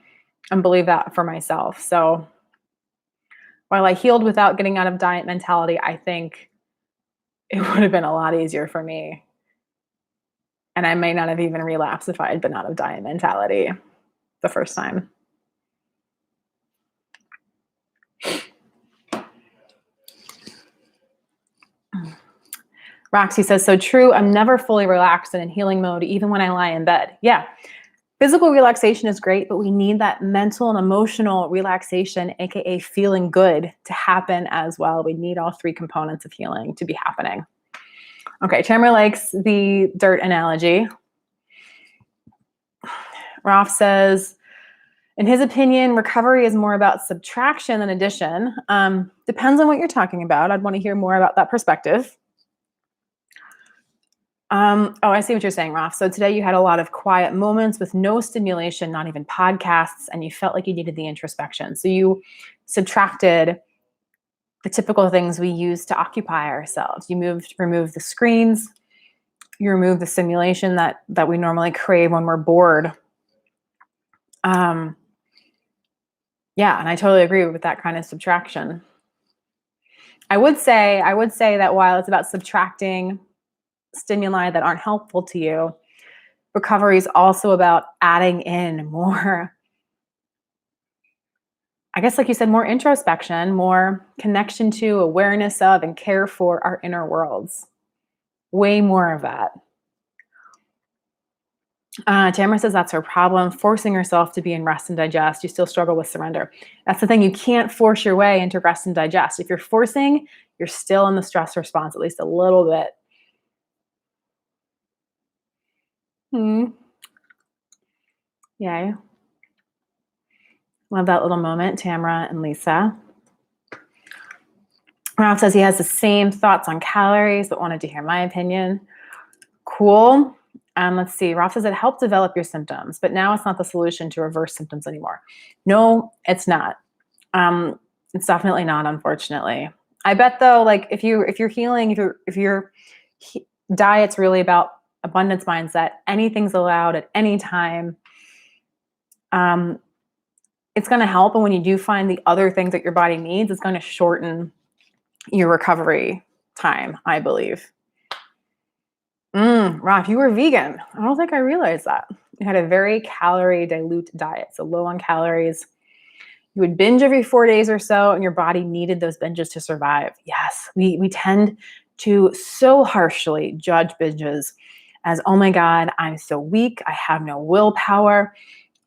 and believe that for myself. So while I healed without getting out of diet mentality, I think it would have been a lot easier for me. And I may not have even relapsed if I had been out of diet mentality the first time. Roxy says, so true. I'm never fully relaxed and in healing mode, even when I lie in bed. Yeah. Physical relaxation is great, but we need that mental and emotional relaxation, aka feeling good, to happen as well. We need all 3 components of healing to be happening. Okay, Tamara likes the dirt analogy. Ralph says, in his opinion, recovery is more about subtraction than addition. Depends on what you're talking about. I'd want to hear more about that perspective. I see what you're saying, Ralph. So today you had a lot of quiet moments with no stimulation, not even podcasts, and you felt like you needed the introspection. So you subtracted the typical things we use to occupy ourselves. You removed the screens. You removed the stimulation that we normally crave when we're bored. Yeah, and I totally agree with that kind of subtraction. I would say that while it's about subtracting stimuli that aren't helpful to you. Recovery is also about adding in more, I guess, like you said, more introspection, more connection to, awareness of, and care for our inner worlds. Way more of that. Tamara says that's her problem, forcing herself to be in rest and digest. You still struggle with surrender. That's the thing. You can't force your way into rest and digest. If you're forcing, you're still in the stress response, at least a little bit. Yay. Love that little moment, Tamara and Lisa. Ralph says he has the same thoughts on calories, but wanted to hear my opinion. Cool. Let's see. Ralph says it helped develop your symptoms, but now it's not the solution to reverse symptoms anymore. No, it's not. It's definitely not, unfortunately. I bet though, like if you're healing, if your diet's really about abundance mindset, anything's allowed at any time. It's going to help. And when you do find the other things that your body needs, it's going to shorten your recovery time, I believe. Ralph, you were vegan. I don't think I realized that. You had a very calorie dilute diet, so low on calories. You would binge every 4 days or so, and your body needed those binges to survive. Yes, we tend to so harshly judge binges as, oh my God, I'm so weak. I have no willpower.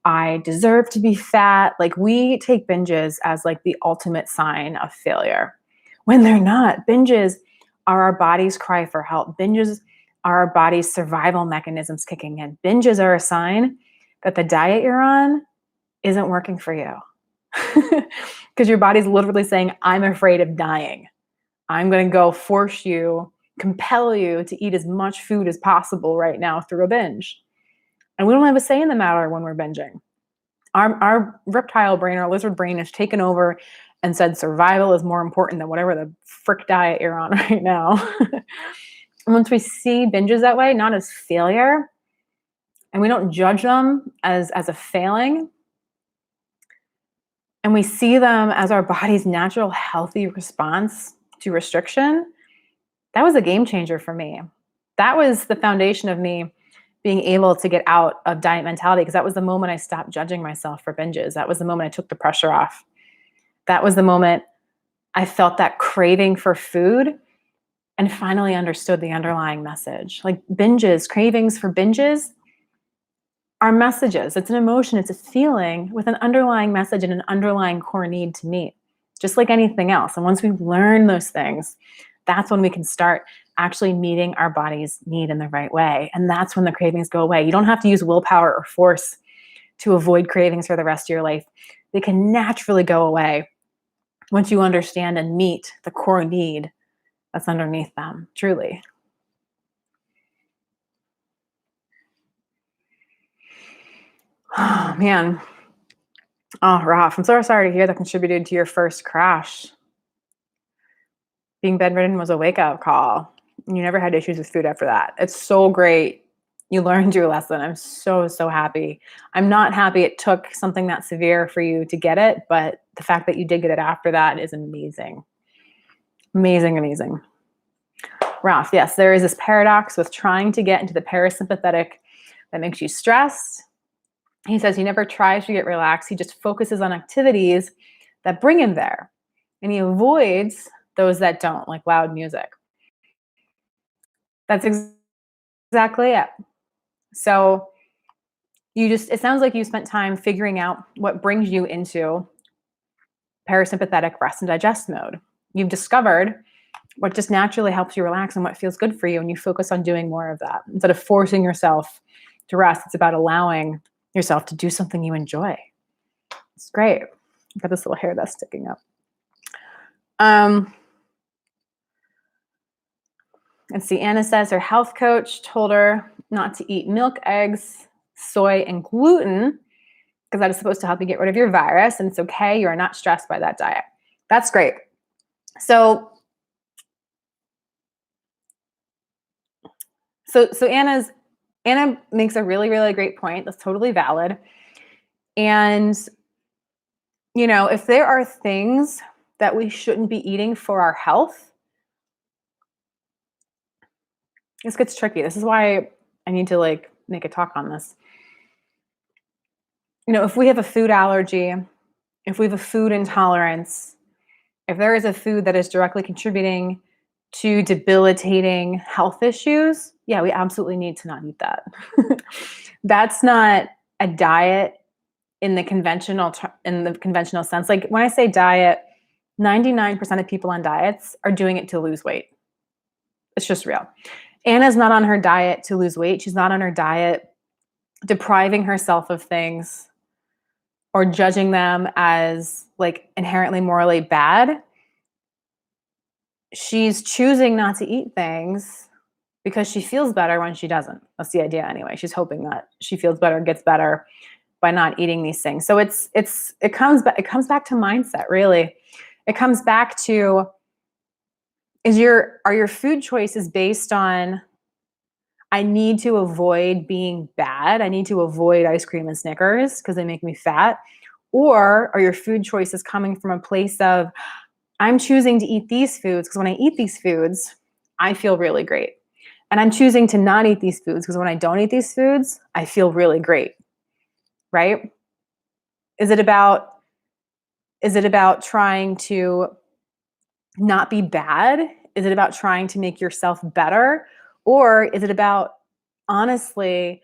I deserve to be fat. Like, we take binges as like the ultimate sign of failure when they're not. Binges are our body's cry for help. Binges are our body's survival mechanisms kicking in. Binges are a sign that the diet you're on isn't working for you. Because your body's literally saying, I'm afraid of dying. I'm going to go force you, compel you to eat as much food as possible right now through a binge. And we don't have a say in the matter when we're binging. Our reptile brain, our lizard brain has taken over and said survival is more important than whatever the frick diet you're on right now. And once we see binges that way, not as failure, and we don't judge them as a failing, and we see them as our body's natural healthy response to restriction, that was a game changer for me. That was the foundation of me being able to get out of diet mentality, because that was the moment I stopped judging myself for binges. That was the moment I took the pressure off. That was the moment I felt that craving for food and finally understood the underlying message. Like binges, cravings for binges are messages. It's an emotion, it's a feeling with an underlying message and an underlying core need to meet, just like anything else. And once we learn those things, that's when we can start actually meeting our body's need in the right way. And that's when the cravings go away. You don't have to use willpower or force to avoid cravings for the rest of your life. They can naturally go away once you understand and meet the core need that's underneath them, truly. Oh, man. Oh, Ralph, I'm so sorry to hear that contributed to your first crash. Being bedridden was a wake-up call. You never had issues with food after that. It's so great. You learned your lesson. I'm so, so happy. I'm not happy it took something that severe for you to get it, but the fact that you did get it after that is amazing. Amazing, amazing. Ralph, yes, there is this paradox with trying to get into the parasympathetic that makes you stressed. He says he never tries to get relaxed. He just focuses on activities that bring him there. And he avoids those that don't, like loud music. That's exactly it. So it sounds like you spent time figuring out what brings you into parasympathetic rest and digest mode. You've discovered what just naturally helps you relax and what feels good for you, and you focus on doing more of that. Instead of forcing yourself to rest, it's about allowing yourself to do something you enjoy. It's great. I've got this little hair that's sticking up. Let's see, Anna says her health coach told her not to eat milk, eggs, soy, and gluten because that is supposed to help you get rid of your virus, and it's okay. You are not stressed by that diet. That's great. So Anna makes a really, really great point. That's totally valid. And, if there are things that we shouldn't be eating for our health, This gets tricky. This is why I need to like make a talk on this. If we have a food allergy, if we have a food intolerance, if there is a food that is directly contributing to debilitating health issues, yeah, we absolutely need to not eat that. That's not a diet in the conventional sense. Like when I say diet, 99% of people on diets are doing it to lose weight. It's just real. Anna's not on her diet to lose weight. She's not on her diet depriving herself of things or judging them as like inherently morally bad. She's choosing not to eat things because she feels better when she doesn't. That's the idea anyway. She's hoping that she feels better, gets better by not eating these things. So it comes back to mindset, really. It comes back to are your food choices based on I need to avoid being bad. I need to avoid ice cream and Snickers because they make me fat. Or are your food choices coming from a place of I'm choosing to eat these foods because when I eat these foods, I feel really great. And I'm choosing to not eat these foods because when I don't eat these foods, I feel really great. Right? Is it about trying to not be bad? Is it about trying to make yourself better? Or is it about honestly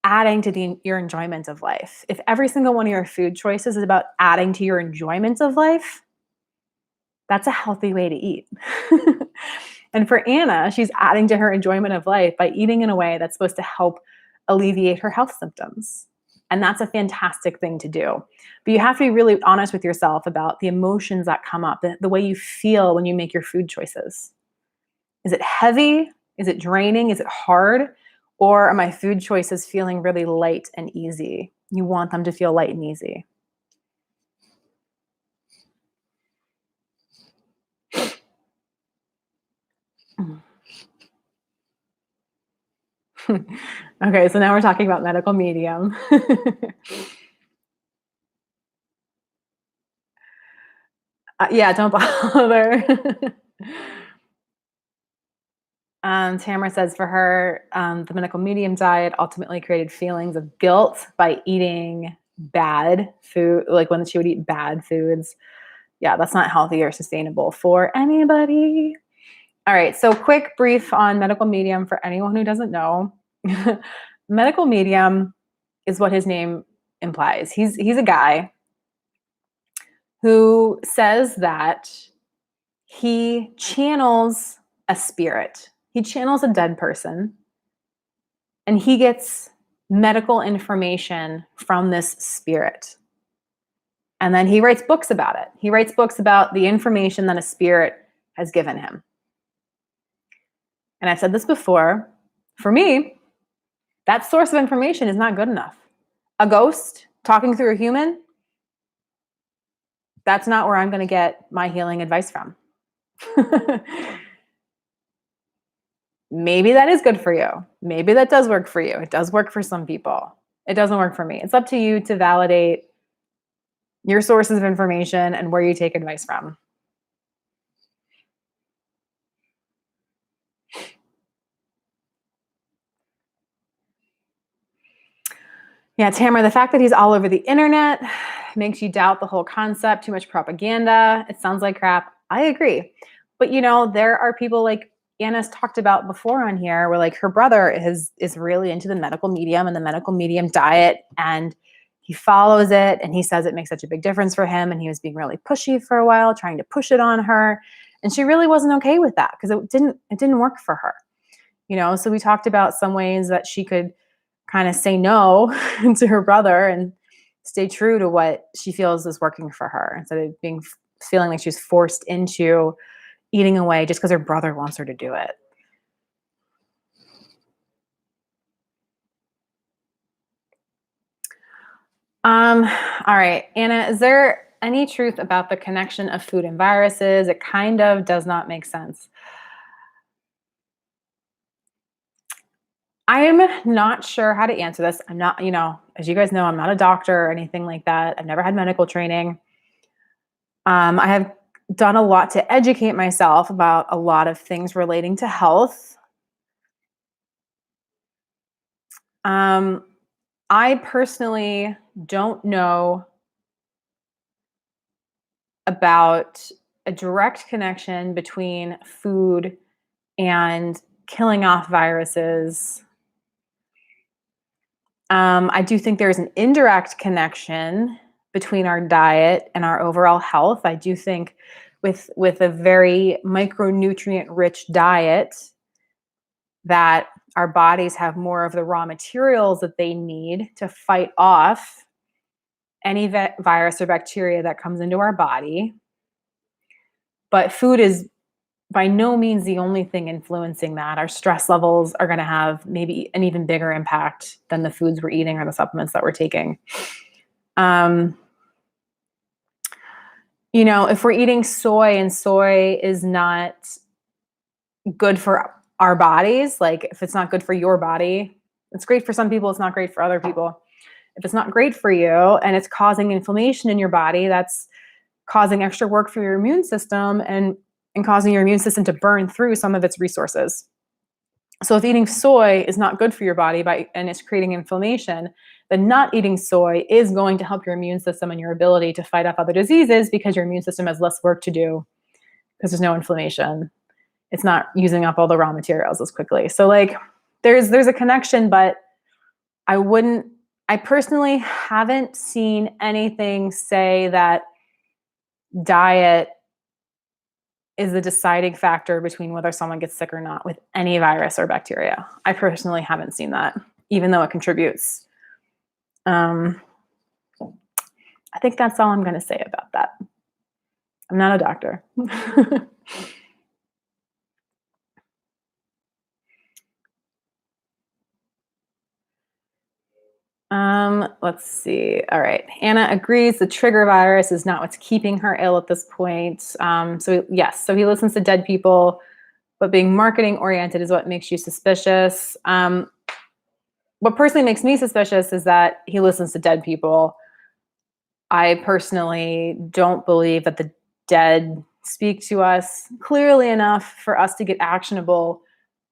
adding to your enjoyment of life? If every single one of your food choices is about adding to your enjoyment of life, that's a healthy way to eat. And for Anna, she's adding to her enjoyment of life by eating in a way that's supposed to help alleviate her health symptoms. And that's a fantastic thing to do. But you have to be really honest with yourself about the emotions that come up, the way you feel when you make your food choices. Is it heavy? Is it draining? Is it hard? Or are my food choices feeling really light and easy? You want them to feel light and easy. Okay, so now we're talking about medical medium. Yeah, don't bother. Tamara says for her, the medical medium diet ultimately created feelings of guilt by eating bad food, like when she would eat bad foods. Yeah, that's not healthy or sustainable for anybody. All right, so quick brief on medical medium for anyone who doesn't know. Medical medium is what his name implies. He's a guy who says that he channels a spirit. He channels a dead person and he gets medical information from this spirit. And then he writes books about it. He writes books about the information that a spirit has given him. And I've said this before, for me, that source of information is not good enough. A ghost talking through a human, that's not where I'm going to get my healing advice from. Maybe that is good for you. Maybe that does work for you. It does work for some people. It doesn't work for me. It's up to you to validate your sources of information and where you take advice from. Yeah, Tamara, the fact that he's all over the internet makes you doubt the whole concept, too much propaganda. It sounds like crap. I agree. But there are people like Anna's talked about before on here where like her brother is really into the medical medium and the medical medium diet, and he follows it and he says it makes such a big difference for him, and he was being really pushy for a while, trying to push it on her, and she really wasn't okay with that because it didn't work for her. So we talked about some ways that she could kind of say no to her brother and stay true to what she feels is working for her instead of feeling like she's forced into eating away just because her brother wants her to do it. All right, Anna, is there any truth about the connection of food and viruses? It kind of does not make sense. I am not sure how to answer this. I'm not, as you guys know, I'm not a doctor or anything like that. I've never had medical training. I have done a lot to educate myself about a lot of things relating to health. I personally don't know about a direct connection between food and killing off viruses. I do think there's an indirect connection between our diet and our overall health. I do think with a very micronutrient rich diet that our bodies have more of the raw materials that they need to fight off any virus or bacteria that comes into our body. But food is by no means the only thing influencing that. Our stress levels are going to have maybe an even bigger impact than the foods we're eating or the supplements that we're taking. If we're eating soy and soy is not good for our bodies, like if it's not good for your body, it's great for some people, it's not great for other people. If it's not great for you and it's causing inflammation in your body, that's causing extra work for your immune system and causing your immune system to burn through some of its resources. So if eating soy is not good for your body and it's creating inflammation, then not eating soy is going to help your immune system and your ability to fight off other diseases because your immune system has less work to do because there's no inflammation. It's not using up all the raw materials as quickly. So like there's a connection, but I personally haven't seen anything say that diet is the deciding factor between whether someone gets sick or not with any virus or bacteria. I personally haven't seen that, even though it contributes. I think that's all I'm going to say about that. I'm not a doctor. Let's see. All right. Anna agrees the trigger virus is not what's keeping her ill at this point. So he listens to dead people, but being marketing oriented is what makes you suspicious. What personally makes me suspicious is that he listens to dead people. I personally don't believe that the dead speak to us clearly enough for us to get actionable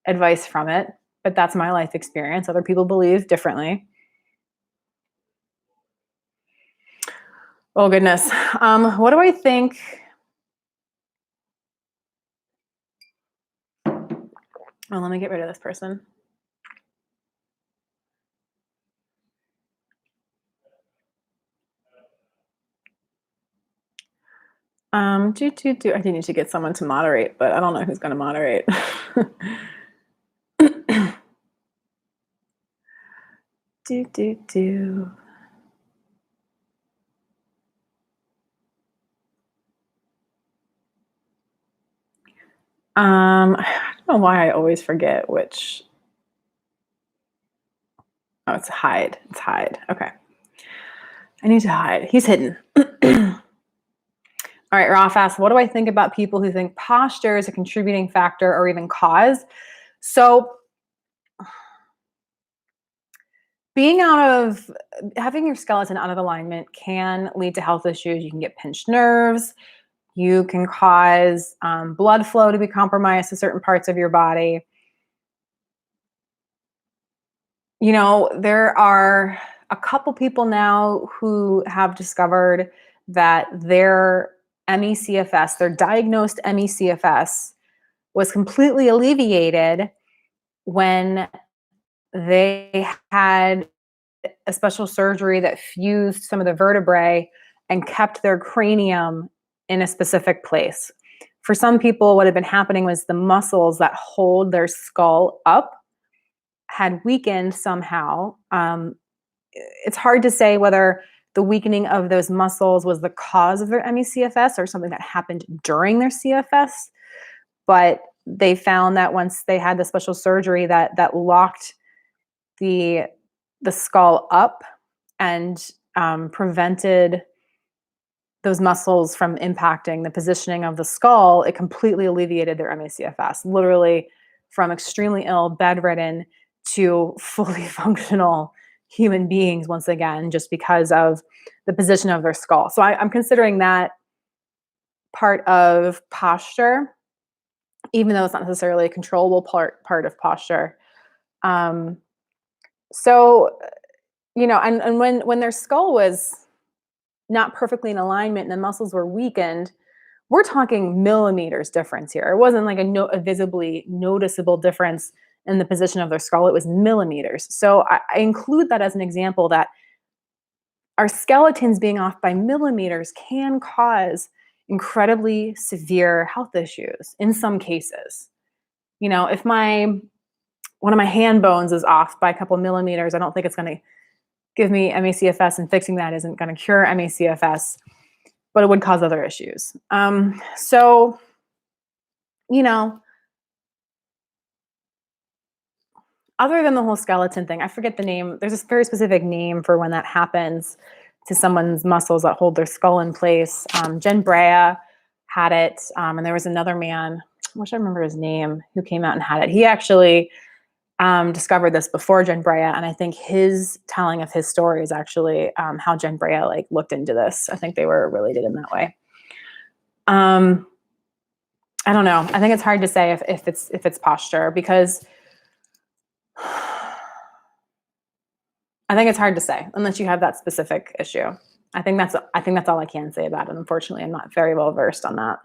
advice from it, but that's my life experience. Other people believe differently. Oh, goodness. What do I think? Oh, let me get rid of this person. I do need to get someone to moderate, but I don't know who's going to moderate. I don't know why I always forget which. Oh, it's hide. It's hide. Okay. I need to hide. He's hidden. All right, Ralph asks, what do I think about people who think posture is a contributing factor or even cause? So having your skeleton out of alignment can lead to health issues. You can get pinched nerves. You can cause blood flow to be compromised to certain parts of your body. There are a couple people now who have discovered that their ME/CFS, their diagnosed ME/CFS, was completely alleviated when they had a special surgery that fused some of the vertebrae and kept their cranium in a specific place. For some people, what had been happening was the muscles that hold their skull up had weakened somehow. It's hard to say whether the weakening of those muscles was the cause of their ME/CFS or something that happened during their CFS. But they found that once they had the special surgery that locked the skull up and prevented those muscles from impacting the positioning of the skull, it completely alleviated their ME/CFS, literally from extremely ill, bedridden to fully functional human beings once again, just because of the position of their skull. So I'm considering that part of posture, even though it's not necessarily a controllable part of posture. So, and when their skull was not perfectly in alignment and the muscles were weakened, we're talking millimeters difference here. It wasn't like a visibly noticeable difference in the position of their skull. It was millimeters. So I include that as an example that our skeletons being off by millimeters can cause incredibly severe health issues in some cases. If one of my hand bones is off by a couple millimeters, I don't think it's going to give me MACFS, and fixing that isn't going to cure MACFS, but it would cause other issues. So, other than the whole skeleton thing, I forget the name. There's this very specific name for when that happens to someone's muscles that hold their skull in place. Jen Brea had it, and there was another man, I wish I remember his name, who came out and had it. He actually discovered this before Jen Brea, and I think his telling of his story is actually how Jen Brea looked into this. I think they were related in that way. I don't know. I think it's hard to say if it's posture, because I think it's hard to say unless you have that specific issue. I think that's all I can say about it. Unfortunately, I'm not very well versed on that.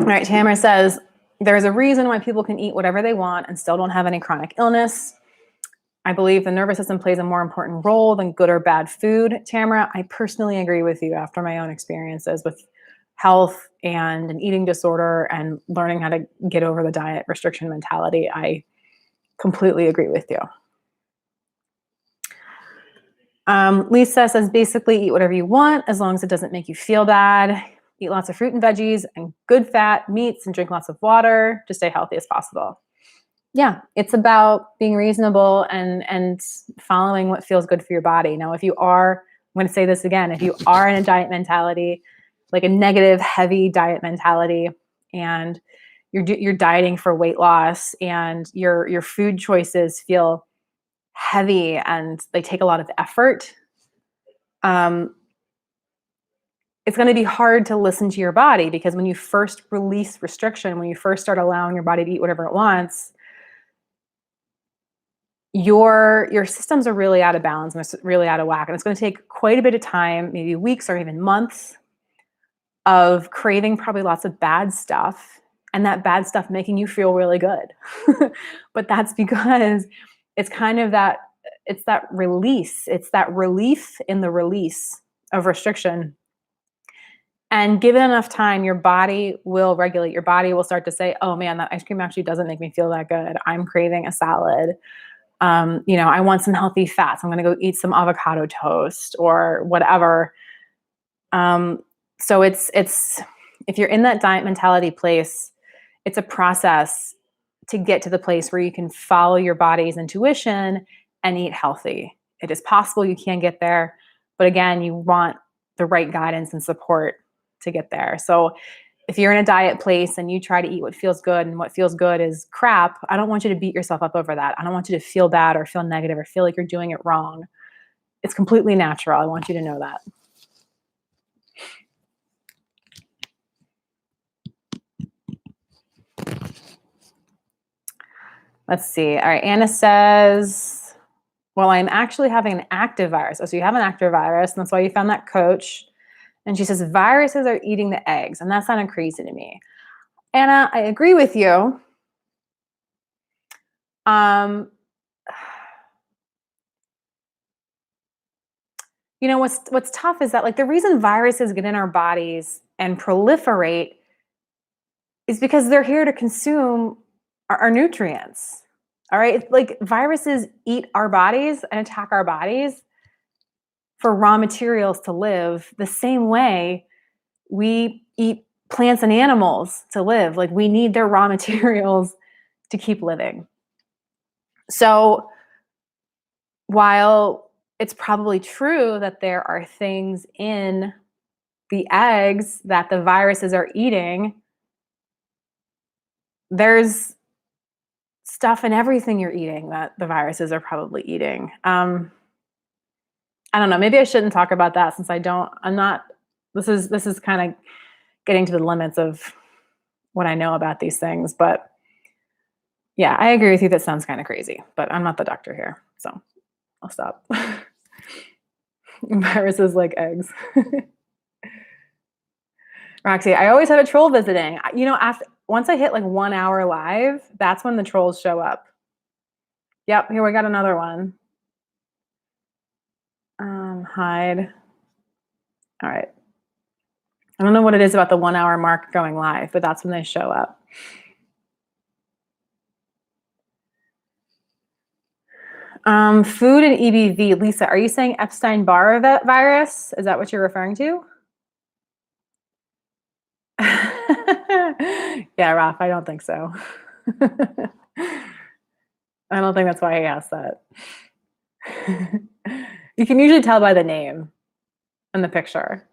All right, Tamara says, there's a reason why people can eat whatever they want and still don't have any chronic illness. I believe the nervous system plays a more important role than good or bad food. Tamara, I personally agree with you after my own experiences with health and an eating disorder and learning how to get over the diet restriction mentality. I completely agree with you. Lisa says, basically eat whatever you want as long as it doesn't make you feel bad. Eat lots of fruit and veggies and good fat meats and drink lots of water to stay healthy as possible. Yeah, it's about being reasonable and following what feels good for your body. Now, if you are, I'm going to say this again, if you are in a diet mentality, like a negative, heavy diet mentality, and you're dieting for weight loss and your food choices feel heavy and they take a lot of effort, it's going to be hard to listen to your body, because when you first release restriction, when you first start allowing your body to eat whatever it wants, your systems are really out of balance and really out of whack. And it's going to take quite a bit of time, maybe weeks or even months, of craving probably lots of bad stuff, and that bad stuff making you feel really good. But that's because it's kind of it's that release. It's that relief in the release of restriction. And given enough time, your body will regulate. Your body will start to say, oh man, that ice cream actually doesn't make me feel that good. I'm craving a salad. I want some healthy fats. I'm going to go eat some avocado toast or whatever. So it's if you're in that diet mentality place, it's a process to get to the place where you can follow your body's intuition and eat healthy. It is possible you can get there, but again, you want the right guidance and support to get there. So if you're in a diet place and you try to eat what feels good and what feels good is crap, I don't want you to beat yourself up over that. I don't want you to feel bad or feel negative or feel like you're doing it wrong. It's completely natural. I want you to know that. Let's see. All right. Anna says, well, I'm actually having an active virus. Oh, so you have an active virus, and that's why you found that coach. And she says, viruses are eating the eggs. And that sounded crazy to me. Anna, I agree with you. What's tough is that the reason viruses get in our bodies and proliferate is because they're here to consume our nutrients. All right. Viruses eat our bodies and attack our bodies for raw materials to live the same way we eat plants and animals to live. We need their raw materials to keep living. So while it's probably true that there are things in the eggs that the viruses are eating, there's stuff in everything you're eating that the viruses are probably eating. I don't know. Maybe I shouldn't talk about that since this is kind of getting to the limits of what I know about these things. But yeah, I agree with you. That sounds kind of crazy, but I'm not the doctor here, so I'll stop. Viruses like eggs. Roxy, I always have a troll visiting. Once I hit like 1 hour live, that's when the trolls show up. Yep, here we got another one. Hide. All right. I don't know what it is about the 1 hour mark going live, but that's when they show up. Food and EBV. Lisa, are you saying Epstein-Barr virus? Is that what you're referring to? Yeah, Ralph, I don't think so. I don't think that's why he asked that. You can usually tell by the name and the picture.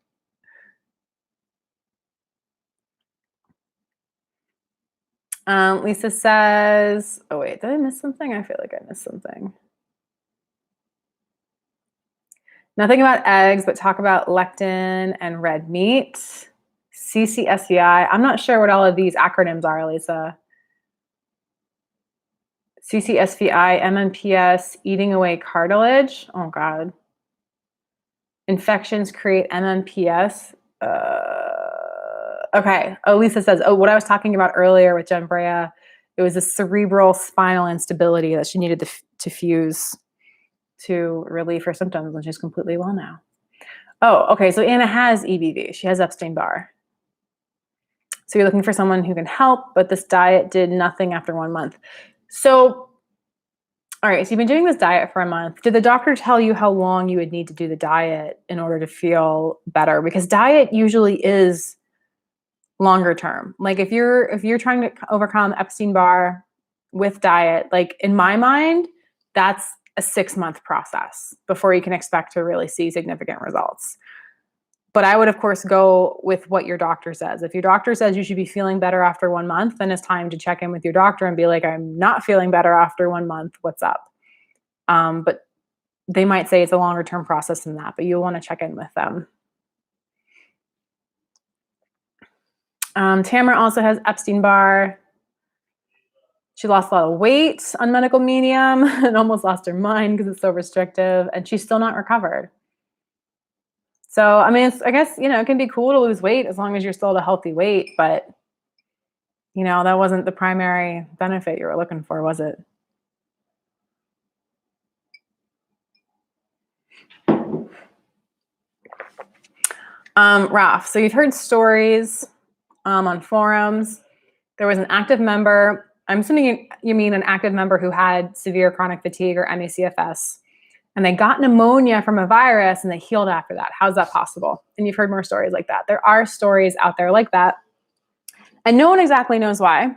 Lisa says, oh wait, did I miss something? I feel like I missed something. Nothing about eggs, but talk about lectin and red meat. CCSVI. I'm not sure what all of these acronyms are, Lisa. CCSVI, MMPS, eating away cartilage. Oh God. Infections create MMPS. Okay. Oh, Lisa says, what I was talking about earlier with Jen Brea, it was a cerebral spinal instability that she needed to fuse to relieve her symptoms, and she's completely well now. Oh, okay. So Anna has EBV. She has Epstein-Barr. So you're looking for someone who can help, but this diet did nothing after 1 month. So, all right. So you've been doing this diet for a month. Did the doctor tell you how long you would need to do the diet in order to feel better? Because diet usually is longer term. Like if you're trying to overcome Epstein-Barr with diet, like in my mind, that's a 6-month process before you can expect to really see significant results. But I would, of course, go with what your doctor says. If your doctor says you should be feeling better after 1 month, then it's time to check in with your doctor and be like, I'm not feeling better after 1 month. What's up? But they might say it's a longer term process than that, but you'll want to check in with them. Tamara also has Epstein-Barr. She lost a lot of weight on medical medium and almost lost her mind because it's so restrictive, and she's still not recovered. So, I mean, I guess, it can be cool to lose weight as long as you're still at a healthy weight, but, that wasn't the primary benefit you were looking for, was it? Raf, so you've heard stories on forums. There was an active member. I'm assuming you mean an active member who had severe chronic fatigue or ME/CFS, and they got pneumonia from a virus and they healed after that. How's that possible? And you've heard more stories like that. There are stories out there like that, and no one exactly knows why,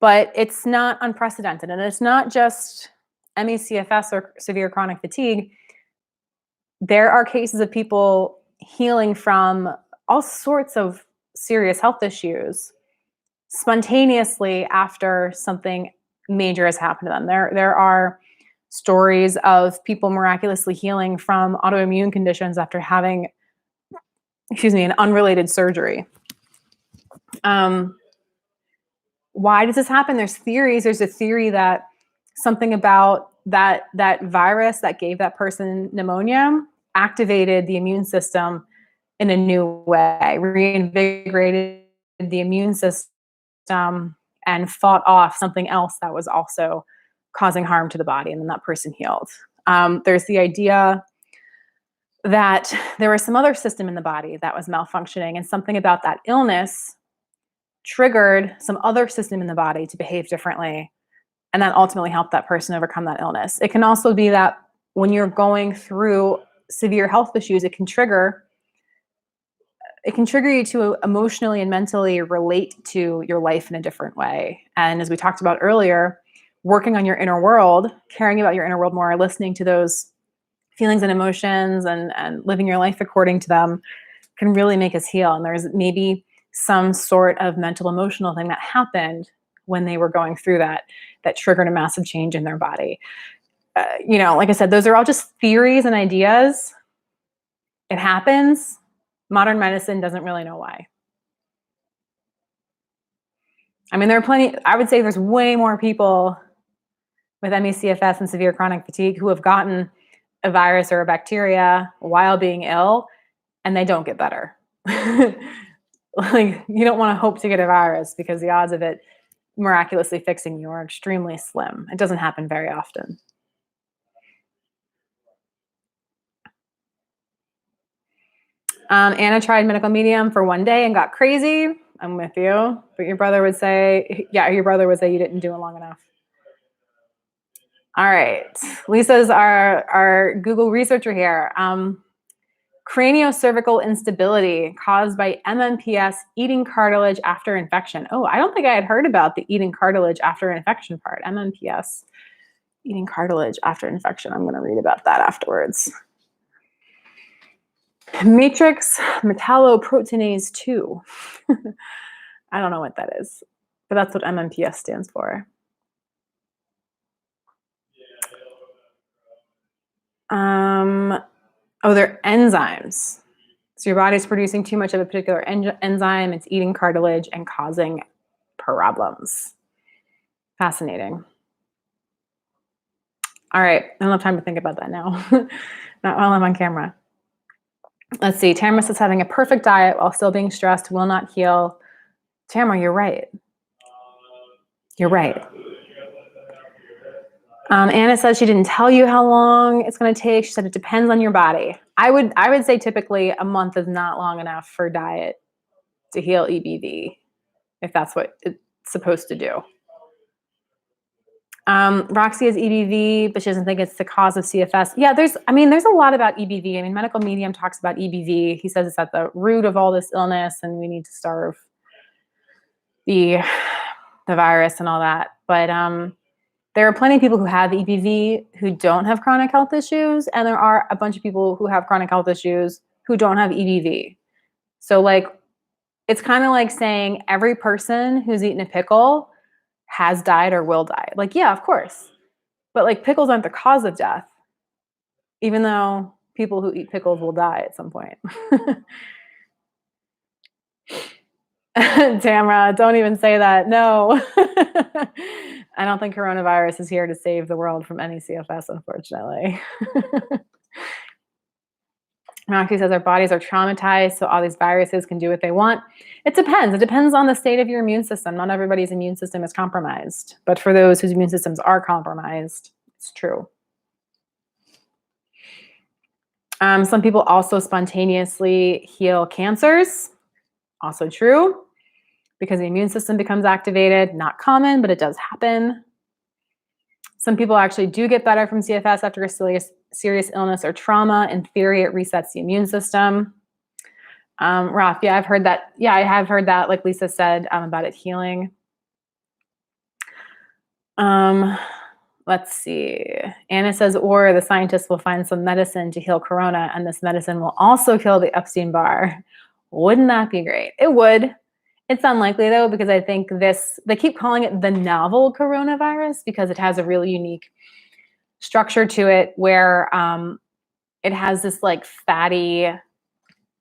but it's not unprecedented. And it's not just ME/CFS or severe chronic fatigue. There are cases of people healing from all sorts of serious health issues spontaneously after something major has happened to them. There are stories of people miraculously healing from autoimmune conditions after having, an unrelated surgery. Why does this happen? There's theories. There's a theory that something about that virus that gave that person pneumonia activated the immune system in a new way, reinvigorated the immune system and fought off something else that was also causing harm to the body, and then that person healed. There's the idea that there was some other system in the body that was malfunctioning, and something about that illness triggered some other system in the body to behave differently, and that ultimately helped that person overcome that illness. It can also be that when you're going through severe health issues, it can trigger you to emotionally and mentally relate to your life in a different way. And as we talked about earlier, working on your inner world, caring about your inner world more, listening to those feelings and emotions and living your life according to them can really make us heal. And there's maybe some sort of mental emotional thing that happened when they were going through that triggered a massive change in their body. Like I said, those are all just theories and ideas. It happens. Modern medicine doesn't really know why. I mean, there are plenty, I would say there's way more people with ME/CFS and severe chronic fatigue who have gotten a virus or a bacteria while being ill and they don't get better. Like, you don't want to hope to get a virus because the odds of it miraculously fixing you are extremely slim. It doesn't happen very often. Anna tried medical medium for one day and got crazy. I'm with you. But your brother would say, yeah, your brother would say you didn't do it long enough. All right. Lisa's our Google researcher here. Craniocervical instability caused by MMPS, eating cartilage after infection. Oh, I don't think I had heard about the eating cartilage after infection part. MMPS, eating cartilage after infection. I'm going to read about that afterwards. Matrix metalloproteinase 2. I don't know what that is, but that's what MMPS stands for. Oh, they're enzymes. So your body's producing too much of a particular enzyme. It's eating cartilage and causing problems. Fascinating. All right, I don't have time to think about that now. Not while I'm on camera. Let's see. Tamara says having a perfect diet while still being stressed will not heal. Tamara, you're right. You're right. Anna says she didn't tell you how long it's going to take. She said it depends on your body. I would say typically a month is not long enough for diet to heal EBV, if that's what it's supposed to do. Roxy has EBV, but she doesn't think it's the cause of CFS. Yeah, there's a lot about EBV. I mean, Medical Medium talks about EBV. He says it's at the root of all this illness and we need to starve the virus and all that. But there are plenty of people who have EBV who don't have chronic health issues, and there are a bunch of people who have chronic health issues who don't have EBV. So like, it's kind of like saying every person who's eaten a pickle has died or will die. Like, yeah, of course. But like, pickles aren't the cause of death, even though people who eat pickles will die at some point. Tamara, don't even say that. No. I don't think coronavirus is here to save the world from any CFS, unfortunately. Roxy says our bodies are traumatized, so all these viruses can do what they want. It depends. It depends on the state of your immune system. Not everybody's immune system is compromised, but for those whose immune systems are compromised, it's true. Some people also spontaneously heal cancers. Also true, because the immune system becomes activated. Not common, but it does happen. Some people actually do get better from CFS after a serious illness or trauma. In theory, it resets the immune system. Ralph, yeah, I've heard that. Yeah, I have heard that, like Lisa said, about it healing. Let's see. Anna says, or the scientists will find some medicine to heal corona, and this medicine will also kill the Epstein-Barr. Wouldn't that be great? It would. It's unlikely though, because I think they keep calling it the novel coronavirus because it has a really unique structure to it where it has this like fatty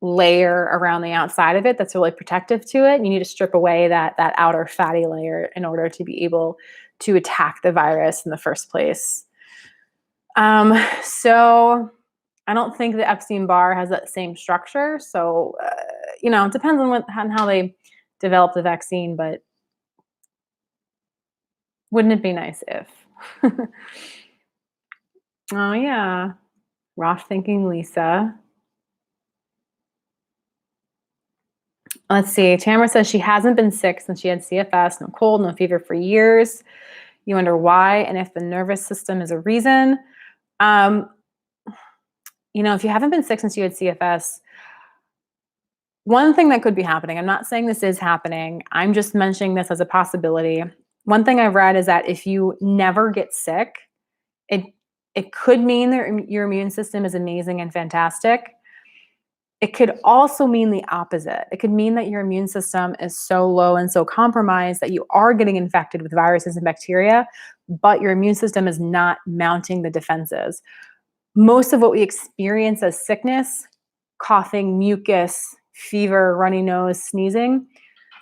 layer around the outside of it that's really protective to it. You need to strip away that outer fatty layer in order to be able to attack the virus in the first place. So I don't think the Epstein-Barr has that same structure. So, it depends on how they develop the vaccine, but wouldn't it be nice if? Oh yeah, Rosh thinking Lisa. Let's see, Tamara says she hasn't been sick since she had CFS, no cold, no fever for years. You wonder why and if the nervous system is a reason. If you haven't been sick since you had CFS, one thing that could be happening, I'm not saying this is happening, I'm just mentioning this as a possibility. One thing I've read is that if you never get sick, it could mean that your immune system is amazing and fantastic. It could also mean the opposite. It could mean that your immune system is so low and so compromised that you are getting infected with viruses and bacteria, but your immune system is not mounting the defenses. Most of what we experience as sickness, coughing, mucus, fever, runny nose, sneezing,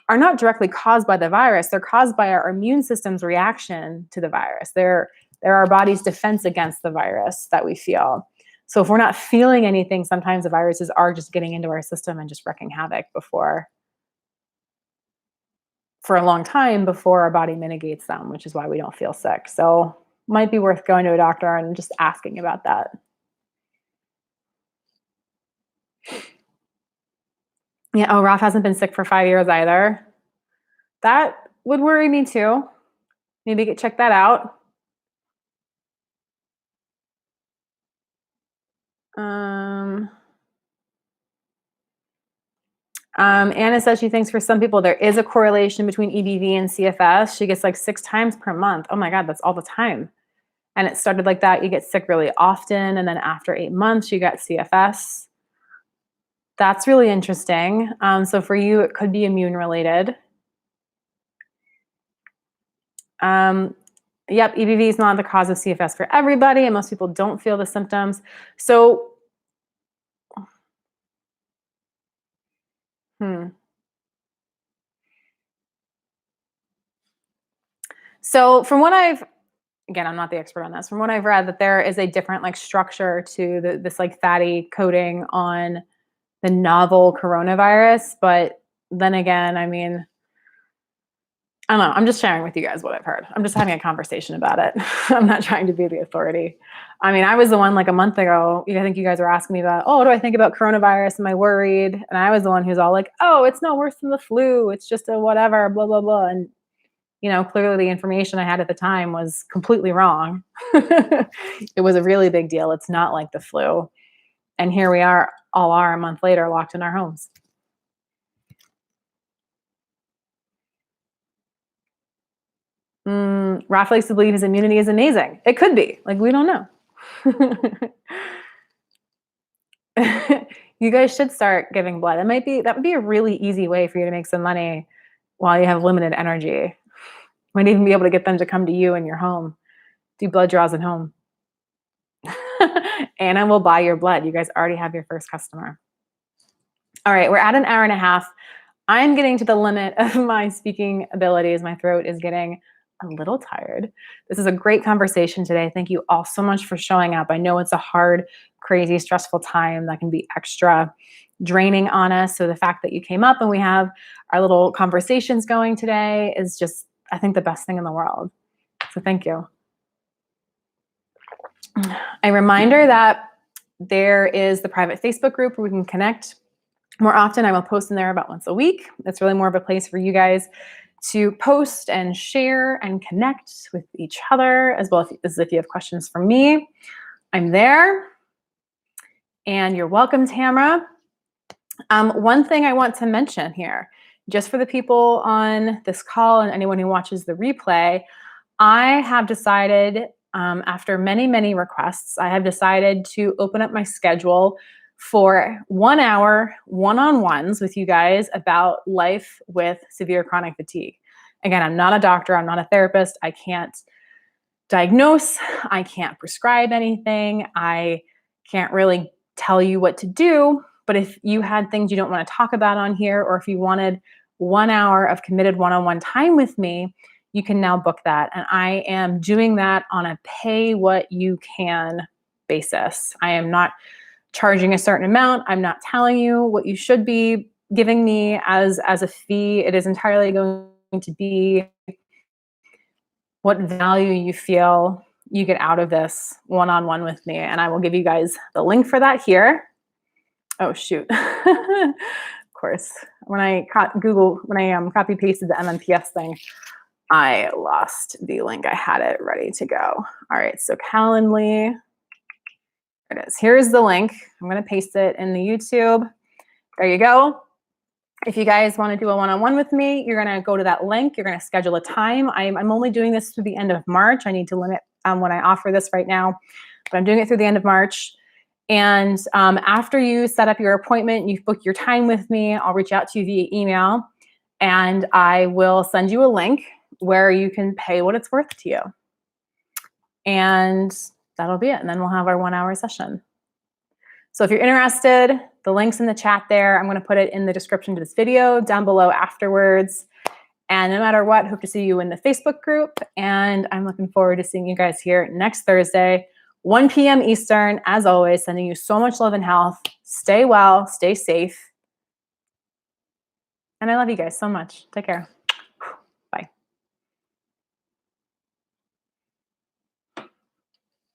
are not directly caused by the virus. They're caused by our immune system's reaction to the virus. They're our body's defense against the virus that we feel. So if we're not feeling anything, sometimes the viruses are just getting into our system and just wreaking havoc for a long time before our body mitigates them, which is why we don't feel sick. So might be worth going to a doctor and just asking about that. Yeah, oh, Ralph hasn't been sick for 5 years either. That would worry me too. Maybe check that out. Anna says she thinks for some people there is a correlation between EBV and CFS. She gets like 6 times per month. Oh my God, that's all the time. And it started like that. You get sick really often. And then after 8 months, you get CFS. That's really interesting. So for you, it could be immune related. Yep, EBV is not the cause of CFS for everybody, and most people don't feel the symptoms. So, So from what again, I'm not the expert on this. From what I've read, that there is a different like structure to this like fatty coating on the novel coronavirus. But then again, I mean, I don't know. I'm just sharing with you guys what I've heard. I'm just having a conversation about it. I'm not trying to be the authority. I mean, I was the one like a month ago, I think you guys were asking me about, oh, what do I think about coronavirus? Am I worried? And I was the one who's all like, oh, it's no worse than the flu. It's just a whatever, blah, blah, blah. And, clearly the information I had at the time was completely wrong. It was a really big deal. It's not like the flu. And here we are a month later, locked in our homes. Raph likes to believe his immunity is amazing. It could be. Like, we don't know. You guys should start giving blood. That would be a really easy way for you to make some money while you have limited energy. Might even be able to get them to come to you in your home. Do blood draws at home. Anna will buy your blood. You guys already have your first customer. All right, we're at an hour and a half. I'm getting to the limit of my speaking abilities. My throat is getting a little tired. This is a great conversation today. Thank you all so much for showing up. I know it's a hard, crazy, stressful time that can be extra draining on us. So the fact that you came up and we have our little conversations going today is just, I think, the best thing in the world. So thank you. A reminder that there is the private Facebook group where we can connect more often. I will post in there about once a week. It's really more of a place for you guys to post and share and connect with each other, as well as if you have questions for me. I'm there. And you're welcome, Tamara. One thing I want to mention here, just for the people on this call and anyone who watches the replay, I have decided, after many, many requests, I have decided to open up my schedule for 1 hour one-on-ones with you guys about life with severe chronic fatigue. Again, I'm not a doctor. I'm not a therapist. I can't diagnose. I can't prescribe anything. I can't really tell you what to do. But if you had things you don't want to talk about on here, or if you wanted 1 hour of committed one-on-one time with me, you can now book that. And I am doing that on a pay what you can basis. I am not charging a certain amount. I'm not telling you what you should be giving me as a fee. It is entirely going to be what value you feel you get out of this one-on-one with me. And I will give you guys the link for that here. Oh, shoot. Of course, when I copy pasted the MMPS thing, I lost the link. I had it ready to go. All right, so Calendly. There it is. Here's the link. I'm going to paste it in the YouTube. There you go. If you guys want to do a one-on-one with me, you're going to go to that link. You're going to schedule a time. I'm only doing this through the end of March. I need to limit when I offer this right now, but I'm doing it through the end of March. And after you set up your appointment, you book your time with me, I'll reach out to you via email, and I will send you a link where you can pay what it's worth to you. And that'll be it. And then we'll have our 1 hour session. So if you're interested, the link's in the chat there. I'm going to put it in the description to this video down below afterwards. And no matter what, hope to see you in the Facebook group. And I'm looking forward to seeing you guys here next Thursday, 1 p.m. Eastern. As always, sending you so much love and health. Stay well, stay safe. And I love you guys so much. Take care.